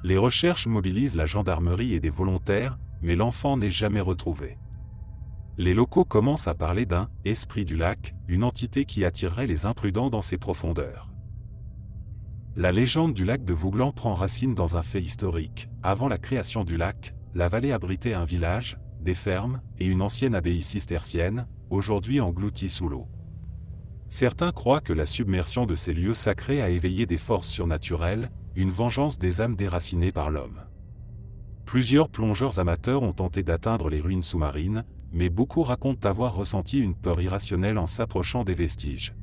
Les recherches mobilisent la gendarmerie et des volontaires, mais l'enfant n'est jamais retrouvé. Les locaux commencent à parler d'un « esprit du lac », une entité qui attirerait les imprudents dans ses profondeurs. La légende du lac de Vouglan prend racine dans un fait historique. Avant la création du lac, la vallée abritait un village, des fermes et une ancienne abbaye cistercienne, aujourd'hui engloutie sous l'eau. Certains croient que la submersion de ces lieux sacrés a éveillé des forces surnaturelles, une vengeance des âmes déracinées par l'homme. Plusieurs plongeurs amateurs ont tenté d'atteindre les ruines sous-marines, mais beaucoup racontent avoir ressenti une peur irrationnelle en s'approchant des vestiges.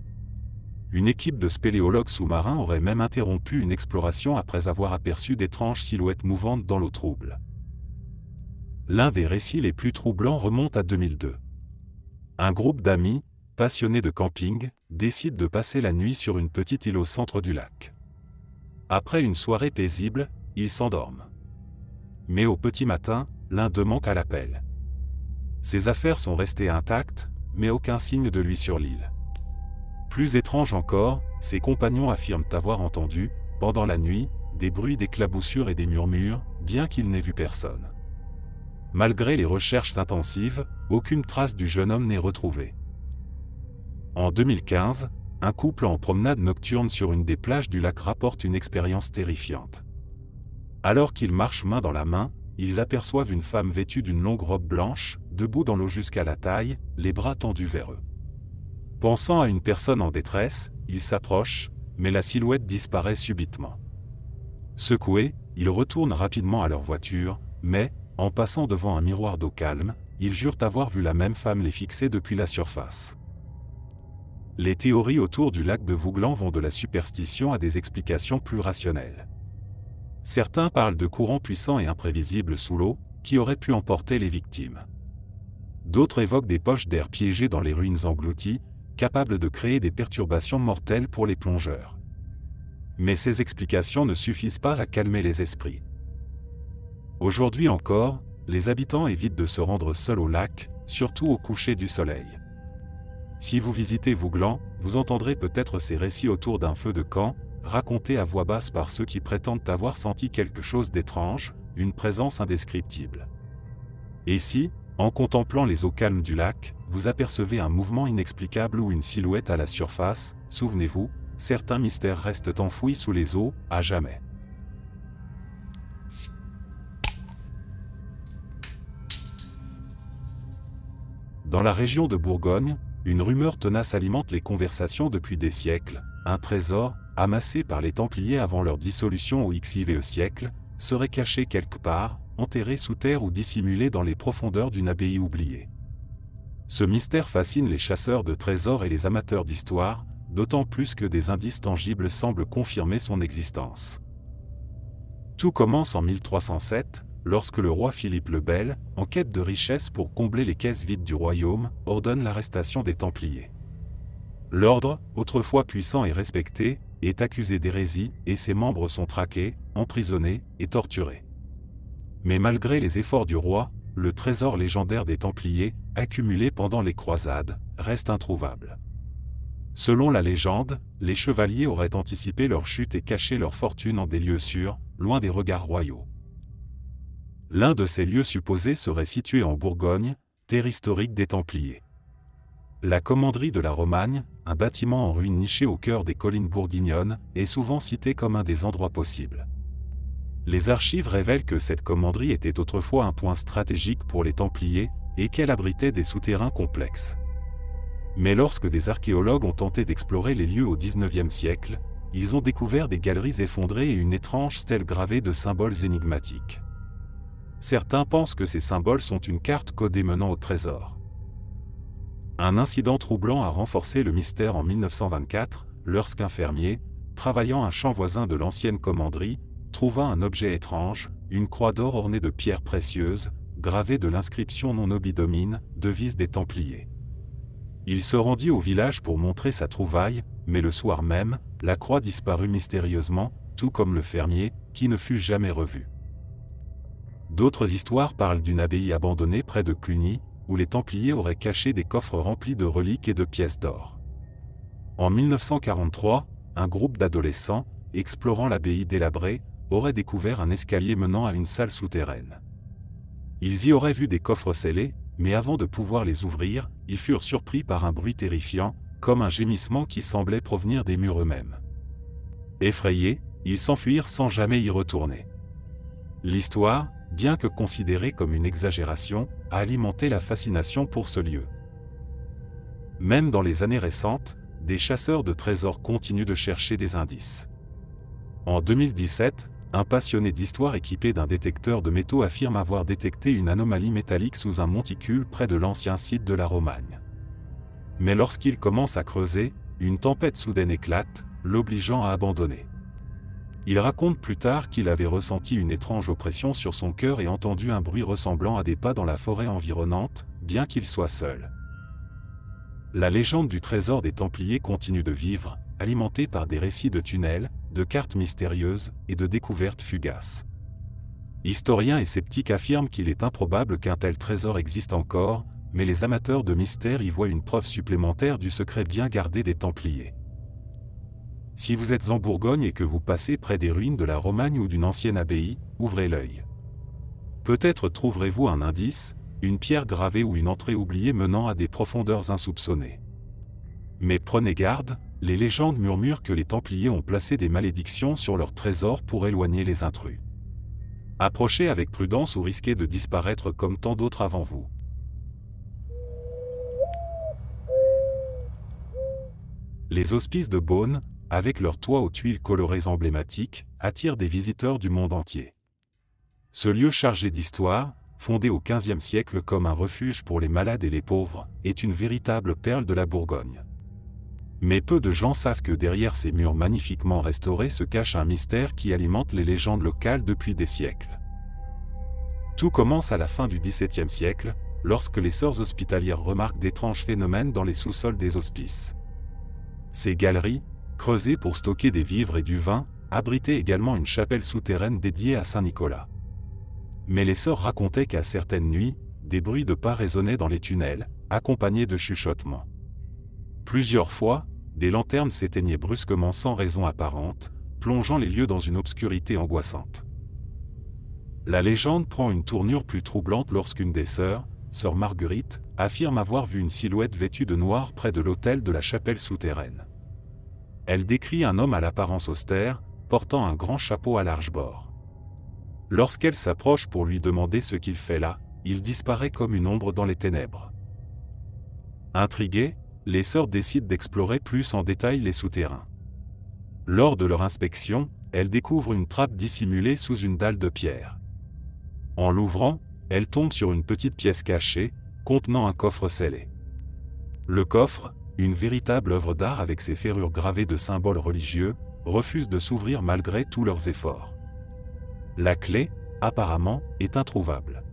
Une équipe de spéléologues sous-marins aurait même interrompu une exploration après avoir aperçu d'étranges silhouettes mouvantes dans l'eau trouble. L'un des récits les plus troublants remonte à 2002. Un groupe d'amis, passionnés de camping, décide de passer la nuit sur une petite île au centre du lac. Après une soirée paisible, ils s'endorment. Mais au petit matin, l'un d'eux manque à l'appel. Ses affaires sont restées intactes, mais aucun signe de lui sur l'île. Plus étrange encore, ses compagnons affirment avoir entendu, pendant la nuit, des bruits d'éclaboussures et des murmures, bien qu'ils n'aient vu personne. Malgré les recherches intensives, aucune trace du jeune homme n'est retrouvée. En 2015, un couple en promenade nocturne sur une des plages du lac rapporte une expérience terrifiante. Alors qu'ils marchent main dans la main, ils aperçoivent une femme vêtue d'une longue robe blanche, debout dans l'eau jusqu'à la taille, les bras tendus vers eux. Pensant à une personne en détresse, ils s'approchent, mais la silhouette disparaît subitement. Secoués, ils retournent rapidement à leur voiture, mais, en passant devant un miroir d'eau calme, ils jurent avoir vu la même femme les fixer depuis la surface. Les théories autour du lac de Vouglan vont de la superstition à des explications plus rationnelles. Certains parlent de courants puissants et imprévisibles sous l'eau, qui auraient pu emporter les victimes. D'autres évoquent des poches d'air piégées dans les ruines englouties, capables de créer des perturbations mortelles pour les plongeurs. Mais ces explications ne suffisent pas à calmer les esprits. Aujourd'hui encore, les habitants évitent de se rendre seuls au lac, surtout au coucher du soleil. Si vous visitez Vouglan, vous entendrez peut-être ces récits autour d'un feu de camp, racontés à voix basse par ceux qui prétendent avoir senti quelque chose d'étrange, une présence indescriptible. Et si, en contemplant les eaux calmes du lac, vous apercevez un mouvement inexplicable ou une silhouette à la surface, souvenez-vous, certains mystères restent enfouis sous les eaux, à jamais. Dans la région de Bourgogne, une rumeur tenace alimente les conversations depuis des siècles. Un trésor, amassé par les Templiers avant leur dissolution au XIVe siècle, serait caché quelque part, enterré sous terre ou dissimulé dans les profondeurs d'une abbaye oubliée. Ce mystère fascine les chasseurs de trésors et les amateurs d'histoire, d'autant plus que des indices tangibles semblent confirmer son existence. Tout commence en 1307, lorsque le roi Philippe le Bel, en quête de richesses pour combler les caisses vides du royaume, ordonne l'arrestation des Templiers. L'ordre, autrefois puissant et respecté, est accusé d'hérésie et ses membres sont traqués, emprisonnés et torturés. Mais malgré les efforts du roi, le trésor légendaire des Templiers, accumulé pendant les croisades, reste introuvable. Selon la légende, les chevaliers auraient anticipé leur chute et caché leur fortune en des lieux sûrs, loin des regards royaux. L'un de ces lieux supposés serait situé en Bourgogne, terre historique des Templiers. La commanderie de la Romagne, un bâtiment en ruine niché au cœur des collines bourguignonnes, est souvent cité comme un des endroits possibles. Les archives révèlent que cette commanderie était autrefois un point stratégique pour les Templiers et qu'elle abritait des souterrains complexes. Mais lorsque des archéologues ont tenté d'explorer les lieux au XIXe siècle, ils ont découvert des galeries effondrées et une étrange stèle gravée de symboles énigmatiques. Certains pensent que ces symboles sont une carte codée menant au trésor. Un incident troublant a renforcé le mystère en 1924, lorsqu'un fermier, travaillant un champ voisin de l'ancienne commanderie, trouva un objet étrange, une croix d'or ornée de pierres précieuses, gravée de l'inscription Non Obi Domine, devise des Templiers. Il se rendit au village pour montrer sa trouvaille, mais le soir même, la croix disparut mystérieusement, tout comme le fermier, qui ne fut jamais revu. D'autres histoires parlent d'une abbaye abandonnée près de Cluny, où les Templiers auraient caché des coffres remplis de reliques et de pièces d'or. En 1943, un groupe d'adolescents, explorant l'abbaye délabrée, aurait découvert un escalier menant à une salle souterraine. Ils y auraient vu des coffres scellés, mais avant de pouvoir les ouvrir, ils furent surpris par un bruit terrifiant, comme un gémissement qui semblait provenir des murs eux-mêmes. Effrayés, ils s'enfuirent sans jamais y retourner. L'histoire, bien que considérée comme une exagération, a alimenté la fascination pour ce lieu. Même dans les années récentes, des chasseurs de trésors continuent de chercher des indices. En 2017, un passionné d'histoire équipé d'un détecteur de métaux affirme avoir détecté une anomalie métallique sous un monticule près de l'ancien site de la Romagne. Mais lorsqu'il commence à creuser, une tempête soudaine éclate, l'obligeant à abandonner. Il raconte plus tard qu'il avait ressenti une étrange oppression sur son cœur et entendu un bruit ressemblant à des pas dans la forêt environnante, bien qu'il soit seul. La légende du trésor des Templiers continue de vivre, alimentée par des récits de tunnels, de cartes mystérieuses et de découvertes fugaces. Historiens et sceptiques affirment qu'il est improbable qu'un tel trésor existe encore, mais les amateurs de mystère y voient une preuve supplémentaire du secret bien gardé des Templiers. Si vous êtes en Bourgogne et que vous passez près des ruines de la Romagne ou d'une ancienne abbaye, ouvrez l'œil. Peut-être trouverez-vous un indice, une pierre gravée ou une entrée oubliée menant à des profondeurs insoupçonnées. Mais prenez garde, les légendes murmurent que les Templiers ont placé des malédictions sur leurs trésors pour éloigner les intrus. Approchez avec prudence ou risquez de disparaître comme tant d'autres avant vous. Les hospices de Beaune, avec leurs toits aux tuiles colorées emblématiques, attirent des visiteurs du monde entier. Ce lieu chargé d'histoire, fondé au XVe siècle comme un refuge pour les malades et les pauvres, est une véritable perle de la Bourgogne. Mais peu de gens savent que derrière ces murs magnifiquement restaurés se cache un mystère qui alimente les légendes locales depuis des siècles. Tout commence à la fin du XVIIe siècle, lorsque les sœurs hospitalières remarquent d'étranges phénomènes dans les sous-sols des hospices. Ces galeries, creusées pour stocker des vivres et du vin, abritaient également une chapelle souterraine dédiée à Saint-Nicolas. Mais les sœurs racontaient qu'à certaines nuits, des bruits de pas résonnaient dans les tunnels, accompagnés de chuchotements. Plusieurs fois, des lanternes s'éteignaient brusquement sans raison apparente, plongeant les lieux dans une obscurité angoissante. La légende prend une tournure plus troublante lorsqu'une des sœurs, sœur Marguerite, affirme avoir vu une silhouette vêtue de noir près de l'autel de la chapelle souterraine. Elle décrit un homme à l'apparence austère, portant un grand chapeau à large bord. Lorsqu'elle s'approche pour lui demander ce qu'il fait là, il disparaît comme une ombre dans les ténèbres. Intriguées, les sœurs décident d'explorer plus en détail les souterrains. Lors de leur inspection, elles découvrent une trappe dissimulée sous une dalle de pierre. En l'ouvrant, elles tombent sur une petite pièce cachée, contenant un coffre scellé. Le coffre, une véritable œuvre d'art avec ses ferrures gravées de symboles religieux, refuse de s'ouvrir malgré tous leurs efforts. La clé, apparemment, est introuvable.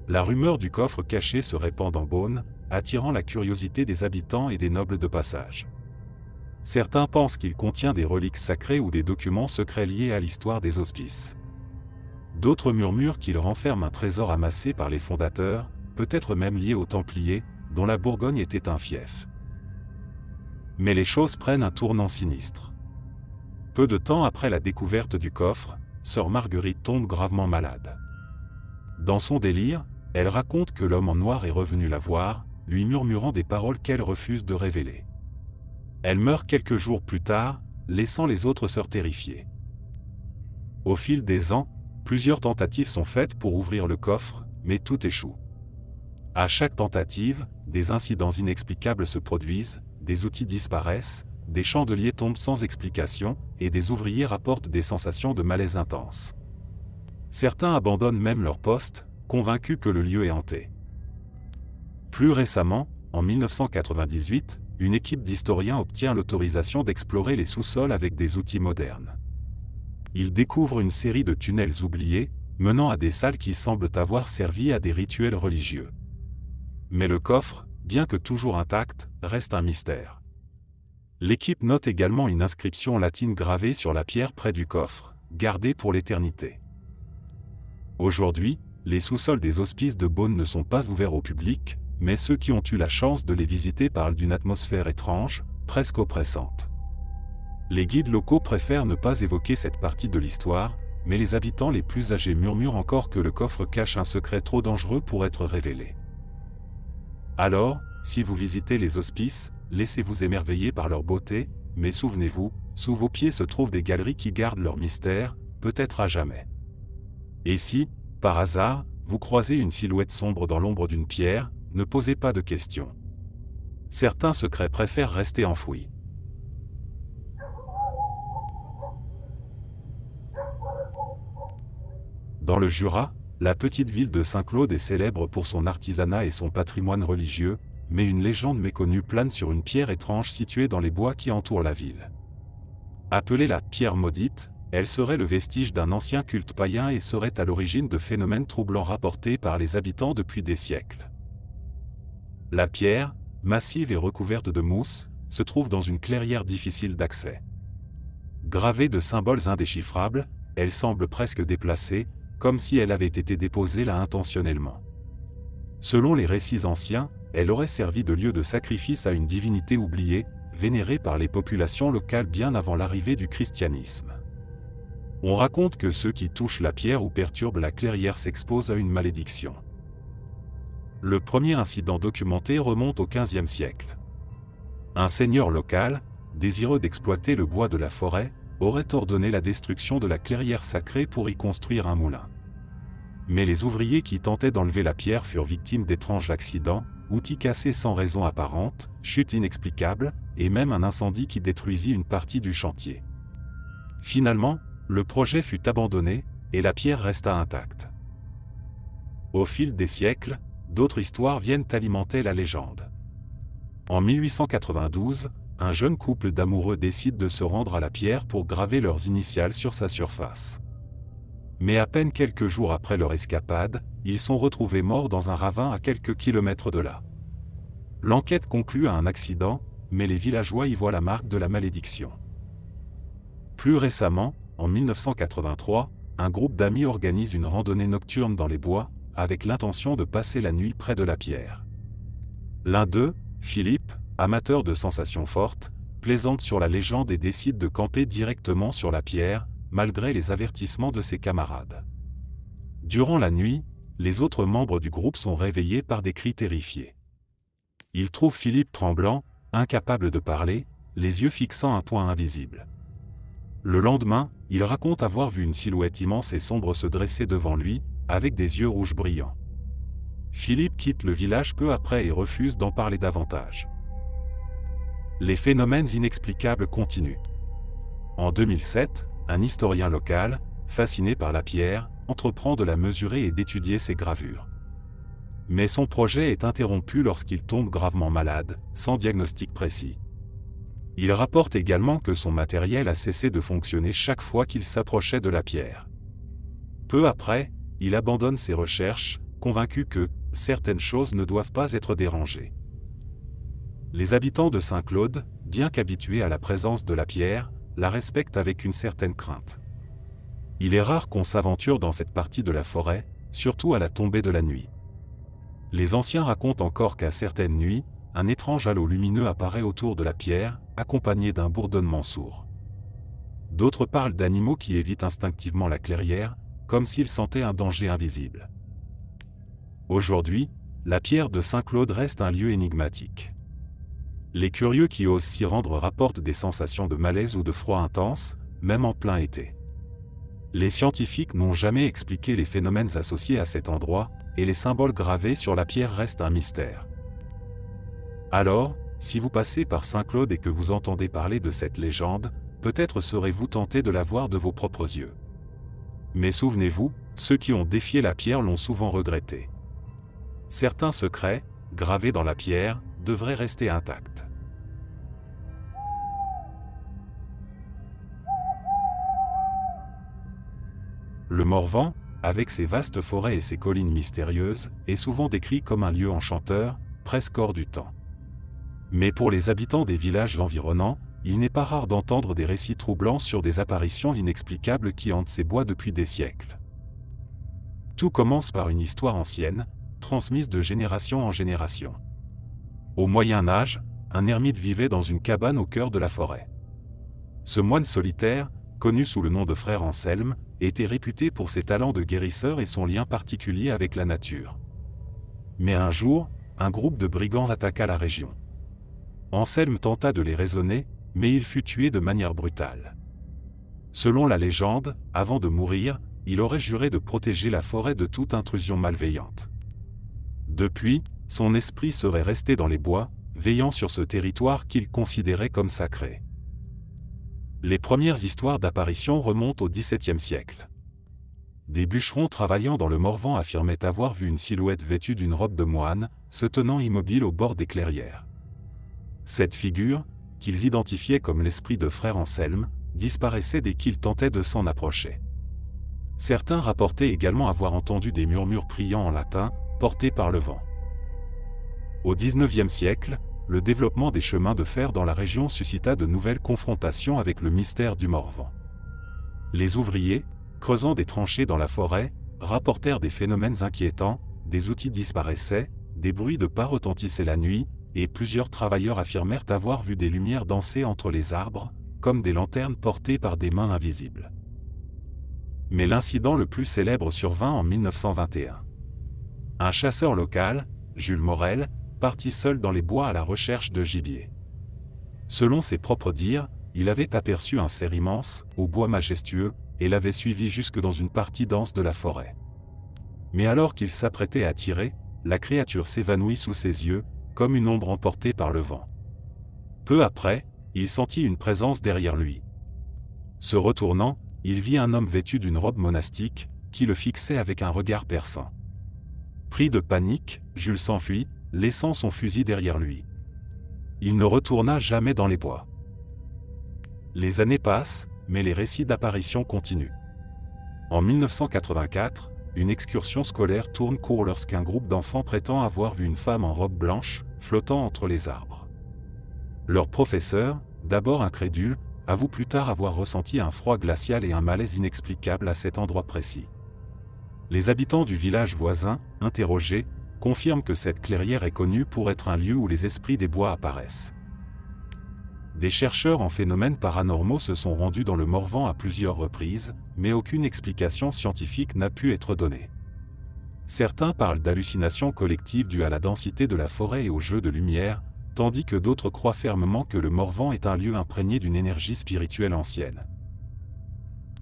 La rumeur du coffre caché se répand en Beaune, attirant la curiosité des habitants et des nobles de passage. Certains pensent qu'il contient des reliques sacrées ou des documents secrets liés à l'histoire des hospices. D'autres murmurent qu'il renferme un trésor amassé par les fondateurs, peut-être même lié aux Templiers, dont la Bourgogne était un fief. Mais les choses prennent un tournant sinistre. Peu de temps après la découverte du coffre, sœur Marguerite tombe gravement malade. Dans son délire, elle raconte que l'homme en noir est revenu la voir, lui murmurant des paroles qu'elle refuse de révéler. Elle meurt quelques jours plus tard, laissant les autres sœurs terrifiées. Au fil des ans, plusieurs tentatives sont faites pour ouvrir le coffre, mais tout échoue. À chaque tentative, des incidents inexplicables se produisent, des outils disparaissent, des chandeliers tombent sans explication, et des ouvriers rapportent des sensations de malaise intense. Certains abandonnent même leur poste, convaincus que le lieu est hanté. Plus récemment, en 1998, une équipe d'historiens obtient l'autorisation d'explorer les sous-sols avec des outils modernes. Ils découvrent une série de tunnels oubliés, menant à des salles qui semblent avoir servi à des rituels religieux. Mais le coffre, bien que toujours intact, reste un mystère. L'équipe note également une inscription latine gravée sur la pierre près du coffre, gardée pour l'éternité. Aujourd'hui, les sous-sols des hospices de Beaune ne sont pas ouverts au public, mais ceux qui ont eu la chance de les visiter parlent d'une atmosphère étrange, presque oppressante. Les guides locaux préfèrent ne pas évoquer cette partie de l'histoire, mais les habitants les plus âgés murmurent encore que le coffre cache un secret trop dangereux pour être révélé. Alors, si vous visitez les hospices, laissez-vous émerveiller par leur beauté, mais souvenez-vous, sous vos pieds se trouvent des galeries qui gardent leur mystère, peut-être à jamais. Et si, par hasard, vous croisez une silhouette sombre dans l'ombre d'une pierre, ne posez pas de questions. Certains secrets préfèrent rester enfouis. Dans le Jura, la petite ville de Saint-Claude est célèbre pour son artisanat et son patrimoine religieux, mais une légende méconnue plane sur une pierre étrange située dans les bois qui entourent la ville. Appelée la pierre maudite, elle serait le vestige d'un ancien culte païen et serait à l'origine de phénomènes troublants rapportés par les habitants depuis des siècles. La pierre, massive et recouverte de mousse, se trouve dans une clairière difficile d'accès. Gravée de symboles indéchiffrables, elle semble presque déplacée, comme si elle avait été déposée là intentionnellement. Selon les récits anciens, elle aurait servi de lieu de sacrifice à une divinité oubliée, vénérée par les populations locales bien avant l'arrivée du christianisme. On raconte que ceux qui touchent la pierre ou perturbent la clairière s'exposent à une malédiction. Le premier incident documenté remonte au XVe siècle. Un seigneur local, désireux d'exploiter le bois de la forêt, aurait ordonné la destruction de la clairière sacrée pour y construire un moulin. Mais les ouvriers qui tentaient d'enlever la pierre furent victimes d'étranges accidents, outils cassés sans raison apparente, chute inexplicable, et même un incendie qui détruisit une partie du chantier. Finalement, le projet fut abandonné, et la pierre resta intacte. Au fil des siècles, d'autres histoires viennent alimenter la légende. En 1892, un jeune couple d'amoureux décide de se rendre à la pierre pour graver leurs initiales sur sa surface. Mais à peine quelques jours après leur escapade, ils sont retrouvés morts dans un ravin à quelques kilomètres de là. L'enquête conclut à un accident, mais les villageois y voient la marque de la malédiction. Plus récemment, en 1983, un groupe d'amis organise une randonnée nocturne dans les bois, avec l'intention de passer la nuit près de la pierre. L'un d'eux, Philippe, amateur de sensations fortes, plaisante sur la légende et décide de camper directement sur la pierre, malgré les avertissements de ses camarades. Durant la nuit, les autres membres du groupe sont réveillés par des cris terrifiés. Ils trouvent Philippe tremblant, incapable de parler, les yeux fixant un point invisible. Le lendemain, il raconte avoir vu une silhouette immense et sombre se dresser devant lui, avec des yeux rouges brillants. Philippe quitte le village peu après et refuse d'en parler davantage. Les phénomènes inexplicables continuent. En 2007, un historien local, fasciné par la pierre, entreprend de la mesurer et d'étudier ses gravures. Mais son projet est interrompu lorsqu'il tombe gravement malade, sans diagnostic précis. Il rapporte également que son matériel a cessé de fonctionner chaque fois qu'il s'approchait de la pierre. Peu après, il abandonne ses recherches, convaincu que certaines choses ne doivent pas être dérangées. Les habitants de Saint-Claude, bien qu'habitués à la présence de la pierre, la respectent avec une certaine crainte. Il est rare qu'on s'aventure dans cette partie de la forêt, surtout à la tombée de la nuit. Les anciens racontent encore qu'à certaines nuits, un étrange halo lumineux apparaît autour de la pierre, accompagné d'un bourdonnement sourd. D'autres parlent d'animaux qui évitent instinctivement la clairière, comme s'ils sentaient un danger invisible. Aujourd'hui, la pierre de Saint-Claude reste un lieu énigmatique. Les curieux qui osent s'y rendre rapportent des sensations de malaise ou de froid intense, même en plein été. Les scientifiques n'ont jamais expliqué les phénomènes associés à cet endroit, et les symboles gravés sur la pierre restent un mystère. Alors, si vous passez par Saint-Claude et que vous entendez parler de cette légende, peut-être serez-vous tenté de la voir de vos propres yeux. Mais souvenez-vous, ceux qui ont défié la pierre l'ont souvent regretté. Certains secrets, gravés dans la pierre, devraient rester intacts. Le Morvan, avec ses vastes forêts et ses collines mystérieuses, est souvent décrit comme un lieu enchanteur, presque hors du temps. Mais pour les habitants des villages environnants, il n'est pas rare d'entendre des récits troublants sur des apparitions inexplicables qui hantent ces bois depuis des siècles. Tout commence par une histoire ancienne, transmise de génération en génération. Au Moyen Âge, un ermite vivait dans une cabane au cœur de la forêt. Ce moine solitaire, connu sous le nom de frère Anselme, était réputé pour ses talents de guérisseur et son lien particulier avec la nature. Mais un jour, un groupe de brigands attaqua la région. Anselme tenta de les raisonner, mais il fut tué de manière brutale. Selon la légende, avant de mourir, il aurait juré de protéger la forêt de toute intrusion malveillante. Depuis, son esprit serait resté dans les bois, veillant sur ce territoire qu'il considérait comme sacré. Les premières histoires d'apparition remontent au XVIIe siècle. Des bûcherons travaillant dans le Morvan affirmaient avoir vu une silhouette vêtue d'une robe de moine, se tenant immobile au bord des clairières. Cette figure, qu'ils identifiaient comme l'esprit de frère Anselme, disparaissait dès qu'ils tentaient de s'en approcher. Certains rapportaient également avoir entendu des murmures priants en latin, portés par le vent. Au XIXe siècle, le développement des chemins de fer dans la région suscita de nouvelles confrontations avec le mystère du Morvan. Les ouvriers, creusant des tranchées dans la forêt, rapportèrent des phénomènes inquiétants, des outils disparaissaient, des bruits de pas retentissaient la nuit, et plusieurs travailleurs affirmèrent avoir vu des lumières danser entre les arbres, comme des lanternes portées par des mains invisibles. Mais l'incident le plus célèbre survint en 1921. Un chasseur local, Jules Morel, partit seul dans les bois à la recherche de gibier. Selon ses propres dires, il avait aperçu un cerf immense, au bois majestueux, et l'avait suivi jusque dans une partie dense de la forêt. Mais alors qu'il s'apprêtait à tirer, la créature s'évanouit sous ses yeux, comme une ombre emportée par le vent. Peu après, il sentit une présence derrière lui. Se retournant, il vit un homme vêtu d'une robe monastique, qui le fixait avec un regard perçant. Pris de panique, Jules s'enfuit, laissant son fusil derrière lui. Il ne retourna jamais dans les bois. Les années passent, mais les récits d'apparitions continuent. En 1984, une excursion scolaire tourne court lorsqu'un groupe d'enfants prétend avoir vu une femme en robe blanche, flottant entre les arbres. Leur professeur, d'abord incrédule, avoue plus tard avoir ressenti un froid glacial et un malaise inexplicable à cet endroit précis. Les habitants du village voisin, interrogés, confirment que cette clairière est connue pour être un lieu où les esprits des bois apparaissent. Des chercheurs en phénomènes paranormaux se sont rendus dans le Morvan à plusieurs reprises, mais aucune explication scientifique n'a pu être donnée. Certains parlent d'hallucinations collectives dues à la densité de la forêt et au jeu de lumière, tandis que d'autres croient fermement que le Morvan est un lieu imprégné d'une énergie spirituelle ancienne.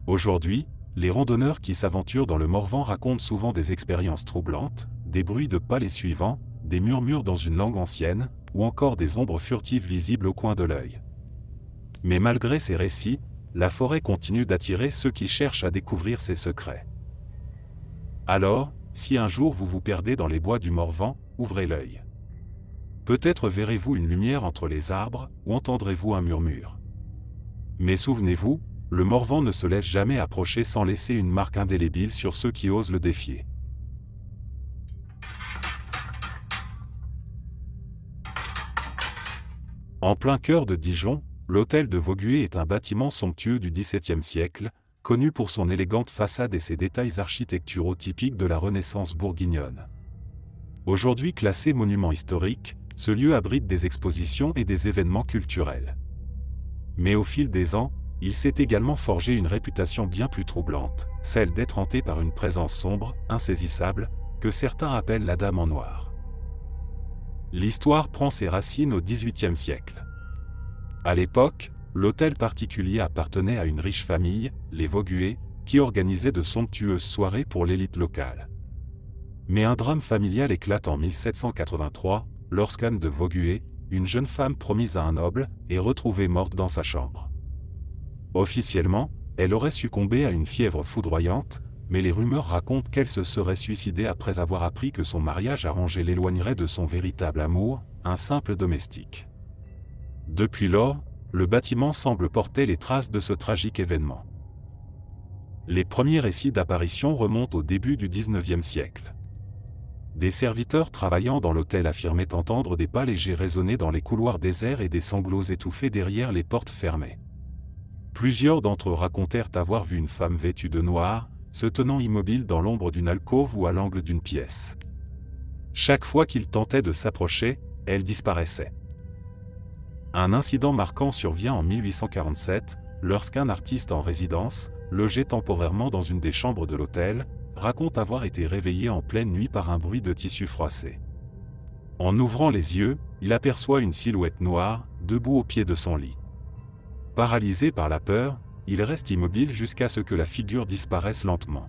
Aujourd'hui, les randonneurs qui s'aventurent dans le Morvan racontent souvent des expériences troublantes, des bruits de pas les suivants, des murmures dans une langue ancienne, ou encore des ombres furtives visibles au coin de l'œil. Mais malgré ces récits, la forêt continue d'attirer ceux qui cherchent à découvrir ses secrets. Alors, si un jour vous vous perdez dans les bois du Morvan, ouvrez l'œil. Peut-être verrez-vous une lumière entre les arbres, ou entendrez-vous un murmure. Mais souvenez-vous, le Morvan ne se laisse jamais approcher sans laisser une marque indélébile sur ceux qui osent le défier. En plein cœur de Dijon, l'hôtel de Vaugué est un bâtiment somptueux du XVIIe siècle, connu pour son élégante façade et ses détails architecturaux typiques de la Renaissance bourguignonne. Aujourd'hui classé monument historique, ce lieu abrite des expositions et des événements culturels. Mais au fil des ans, il s'est également forgé une réputation bien plus troublante, celle d'être hanté par une présence sombre, insaisissable, que certains appellent la Dame en Noir. L'histoire prend ses racines au XVIIIe siècle. À l'époque, l'hôtel particulier appartenait à une riche famille, les Vaugué, qui organisait de somptueuses soirées pour l'élite locale. Mais un drame familial éclate en 1783, lorsqu'Anne de Vaugué, une jeune femme promise à un noble, est retrouvée morte dans sa chambre. Officiellement, elle aurait succombé à une fièvre foudroyante, mais les rumeurs racontent qu'elle se serait suicidée après avoir appris que son mariage arrangé l'éloignerait de son véritable amour, un simple domestique. Depuis lors, le bâtiment semble porter les traces de ce tragique événement. Les premiers récits d'apparition remontent au début du XIXe siècle. Des serviteurs travaillant dans l'hôtel affirmaient entendre des pas légers résonner dans les couloirs déserts et des sanglots étouffés derrière les portes fermées. Plusieurs d'entre eux racontèrent avoir vu une femme vêtue de noir, se tenant immobile dans l'ombre d'une alcôve ou à l'angle d'une pièce. Chaque fois qu'ils tentaient de s'approcher, elle disparaissait. Un incident marquant survient en 1847, lorsqu'un artiste en résidence, logé temporairement dans une des chambres de l'hôtel, raconte avoir été réveillé en pleine nuit par un bruit de tissu froissé. En ouvrant les yeux, il aperçoit une silhouette noire, debout au pied de son lit. Paralysé par la peur, il reste immobile jusqu'à ce que la figure disparaisse lentement.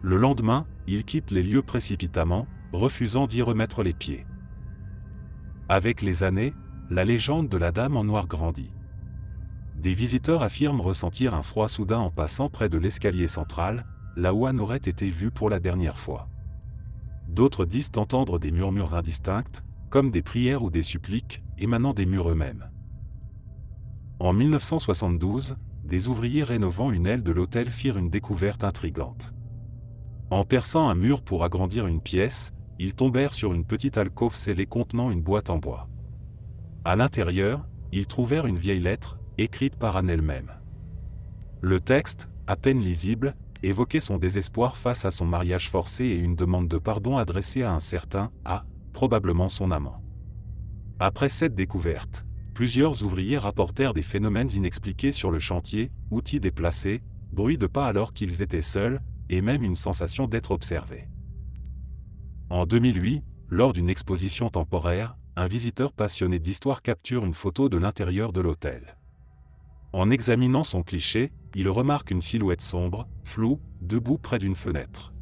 Le lendemain, il quitte les lieux précipitamment, refusant d'y remettre les pieds. Avec les années, la légende de la Dame en Noir grandit. Des visiteurs affirment ressentir un froid soudain en passant près de l'escalier central, là où Anne aurait été vue pour la dernière fois. D'autres disent entendre des murmures indistincts, comme des prières ou des suppliques, émanant des murs eux-mêmes. En 1972, des ouvriers rénovant une aile de l'hôtel firent une découverte intrigante. En perçant un mur pour agrandir une pièce, ils tombèrent sur une petite alcôve scellée contenant une boîte en bois. À l'intérieur, ils trouvèrent une vieille lettre, écrite par Anne elle-même. Le texte, à peine lisible, évoquait son désespoir face à son mariage forcé et une demande de pardon adressée à un certain A, probablement son amant. Après cette découverte, plusieurs ouvriers rapportèrent des phénomènes inexpliqués sur le chantier, outils déplacés, bruit de pas alors qu'ils étaient seuls, et même une sensation d'être observés. En 2008, lors d'une exposition temporaire, un visiteur passionné d'histoire capture une photo de l'intérieur de l'hôtel. En examinant son cliché, il remarque une silhouette sombre, floue, debout près d'une fenêtre.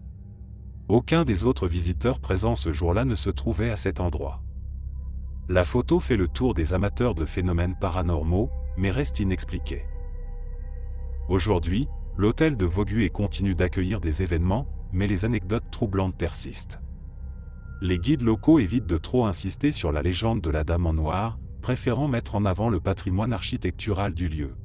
Aucun des autres visiteurs présents ce jour-là ne se trouvait à cet endroit. La photo fait le tour des amateurs de phénomènes paranormaux, mais reste inexpliquée. Aujourd'hui, l'hôtel de Vaugué continue d'accueillir des événements, mais les anecdotes troublantes persistent. Les guides locaux évitent de trop insister sur la légende de la Dame en Noir, préférant mettre en avant le patrimoine architectural du lieu.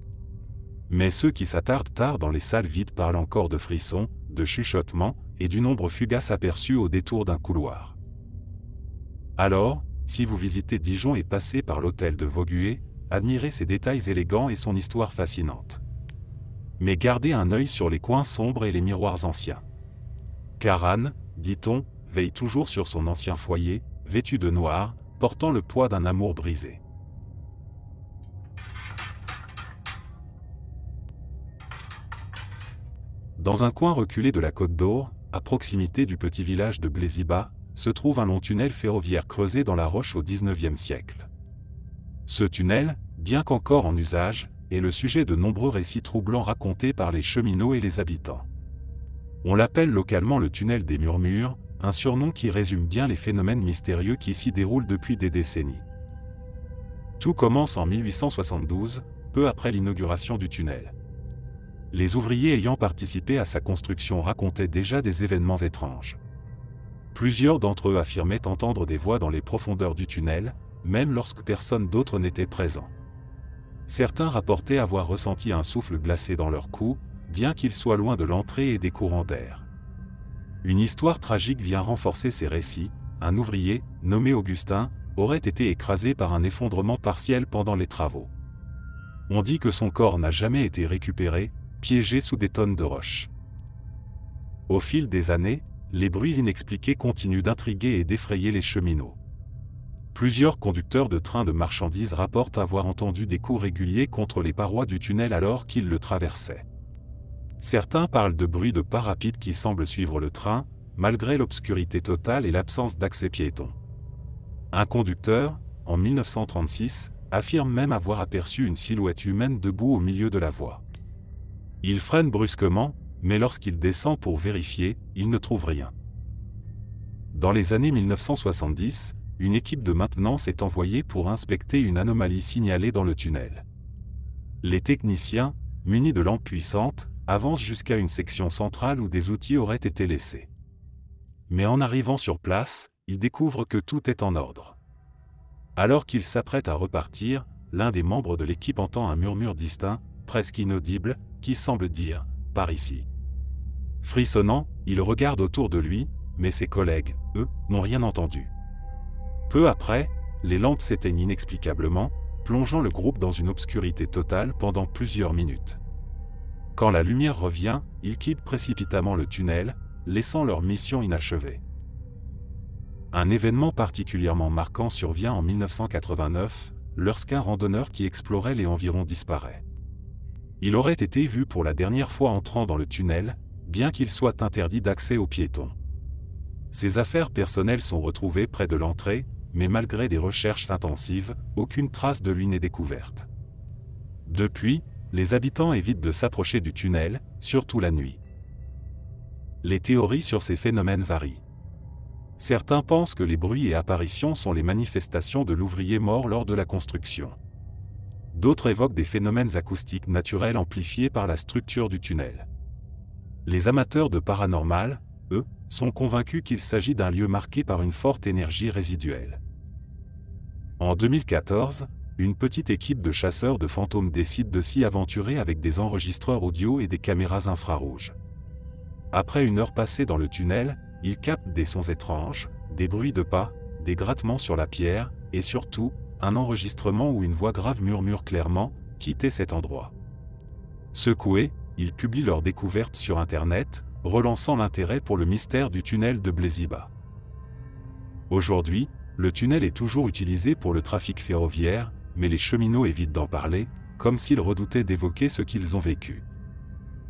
Mais ceux qui s'attardent tard dans les salles vides parlent encore de frissons, de chuchotements et du nombre fugace aperçu au détour d'un couloir. Alors, si vous visitez Dijon et passez par l'hôtel de Vaugué, admirez ses détails élégants et son histoire fascinante. Mais gardez un œil sur les coins sombres et les miroirs anciens. Car Anne, dit-on, veille toujours sur son ancien foyer, vêtu de noir, portant le poids d'un amour brisé. Dans un coin reculé de la Côte d'Or, à proximité du petit village de Blaisiba, se trouve un long tunnel ferroviaire creusé dans la roche au XIXe siècle. Ce tunnel, bien qu'encore en usage, est le sujet de nombreux récits troublants racontés par les cheminots et les habitants. On l'appelle localement le tunnel des murmures, un surnom qui résume bien les phénomènes mystérieux qui s'y déroulent depuis des décennies. Tout commence en 1872, peu après l'inauguration du tunnel. Les ouvriers ayant participé à sa construction racontaient déjà des événements étranges. Plusieurs d'entre eux affirmaient entendre des voix dans les profondeurs du tunnel, même lorsque personne d'autre n'était présent. Certains rapportaient avoir ressenti un souffle glacé dans leur cou, bien qu'ils soient loin de l'entrée et des courants d'air. Une histoire tragique vient renforcer ces récits. Un ouvrier, nommé Augustin, aurait été écrasé par un effondrement partiel pendant les travaux. On dit que son corps n'a jamais été récupéré, piégé sous des tonnes de roches. Au fil des années, les bruits inexpliqués continuent d'intriguer et d'effrayer les cheminots. Plusieurs conducteurs de trains de marchandises rapportent avoir entendu des coups réguliers contre les parois du tunnel alors qu'ils le traversaient. Certains parlent de bruits de pas rapides qui semblent suivre le train, malgré l'obscurité totale et l'absence d'accès piéton. Un conducteur, en 1936, affirme même avoir aperçu une silhouette humaine debout au milieu de la voie. Il freine brusquement, mais lorsqu'il descend pour vérifier, il ne trouve rien. Dans les années 1970, une équipe de maintenance est envoyée pour inspecter une anomalie signalée dans le tunnel. Les techniciens, munis de lampes puissantes, avancent jusqu'à une section centrale où des outils auraient été laissés. Mais en arrivant sur place, ils découvrent que tout est en ordre. Alors qu'ils s'apprêtent à repartir, l'un des membres de l'équipe entend un murmure distinct, presque inaudible, qui semble dire « par ici ». Frissonnant, il regarde autour de lui, mais ses collègues, eux, n'ont rien entendu. Peu après, les lampes s'éteignent inexplicablement, plongeant le groupe dans une obscurité totale pendant plusieurs minutes. Quand la lumière revient, ils quittent précipitamment le tunnel, laissant leur mission inachevée. Un événement particulièrement marquant survient en 1989, lorsqu'un randonneur qui explorait les environs disparaît. Il aurait été vu pour la dernière fois entrant dans le tunnel, bien qu'il soit interdit d'accès aux piétons. Ses affaires personnelles sont retrouvées près de l'entrée, mais malgré des recherches intensives, aucune trace de lui n'est découverte. Depuis, les habitants évitent de s'approcher du tunnel, surtout la nuit. Les théories sur ces phénomènes varient. Certains pensent que les bruits et apparitions sont les manifestations de l'ouvrier mort lors de la construction. D'autres évoquent des phénomènes acoustiques naturels amplifiés par la structure du tunnel. Les amateurs de paranormal, eux, sont convaincus qu'il s'agit d'un lieu marqué par une forte énergie résiduelle. En 2014, une petite équipe de chasseurs de fantômes décide de s'y aventurer avec des enregistreurs audio et des caméras infrarouges. Après une heure passée dans le tunnel, ils captent des sons étranges, des bruits de pas, des grattements sur la pierre, et surtout, un enregistrement où une voix grave murmure clairement « Quittez cet endroit ». Secoués, ils publient leur découverte sur Internet, relançant l'intérêt pour le mystère du tunnel de Bléziba. Aujourd'hui, le tunnel est toujours utilisé pour le trafic ferroviaire, mais les cheminots évitent d'en parler, comme s'ils redoutaient d'évoquer ce qu'ils ont vécu.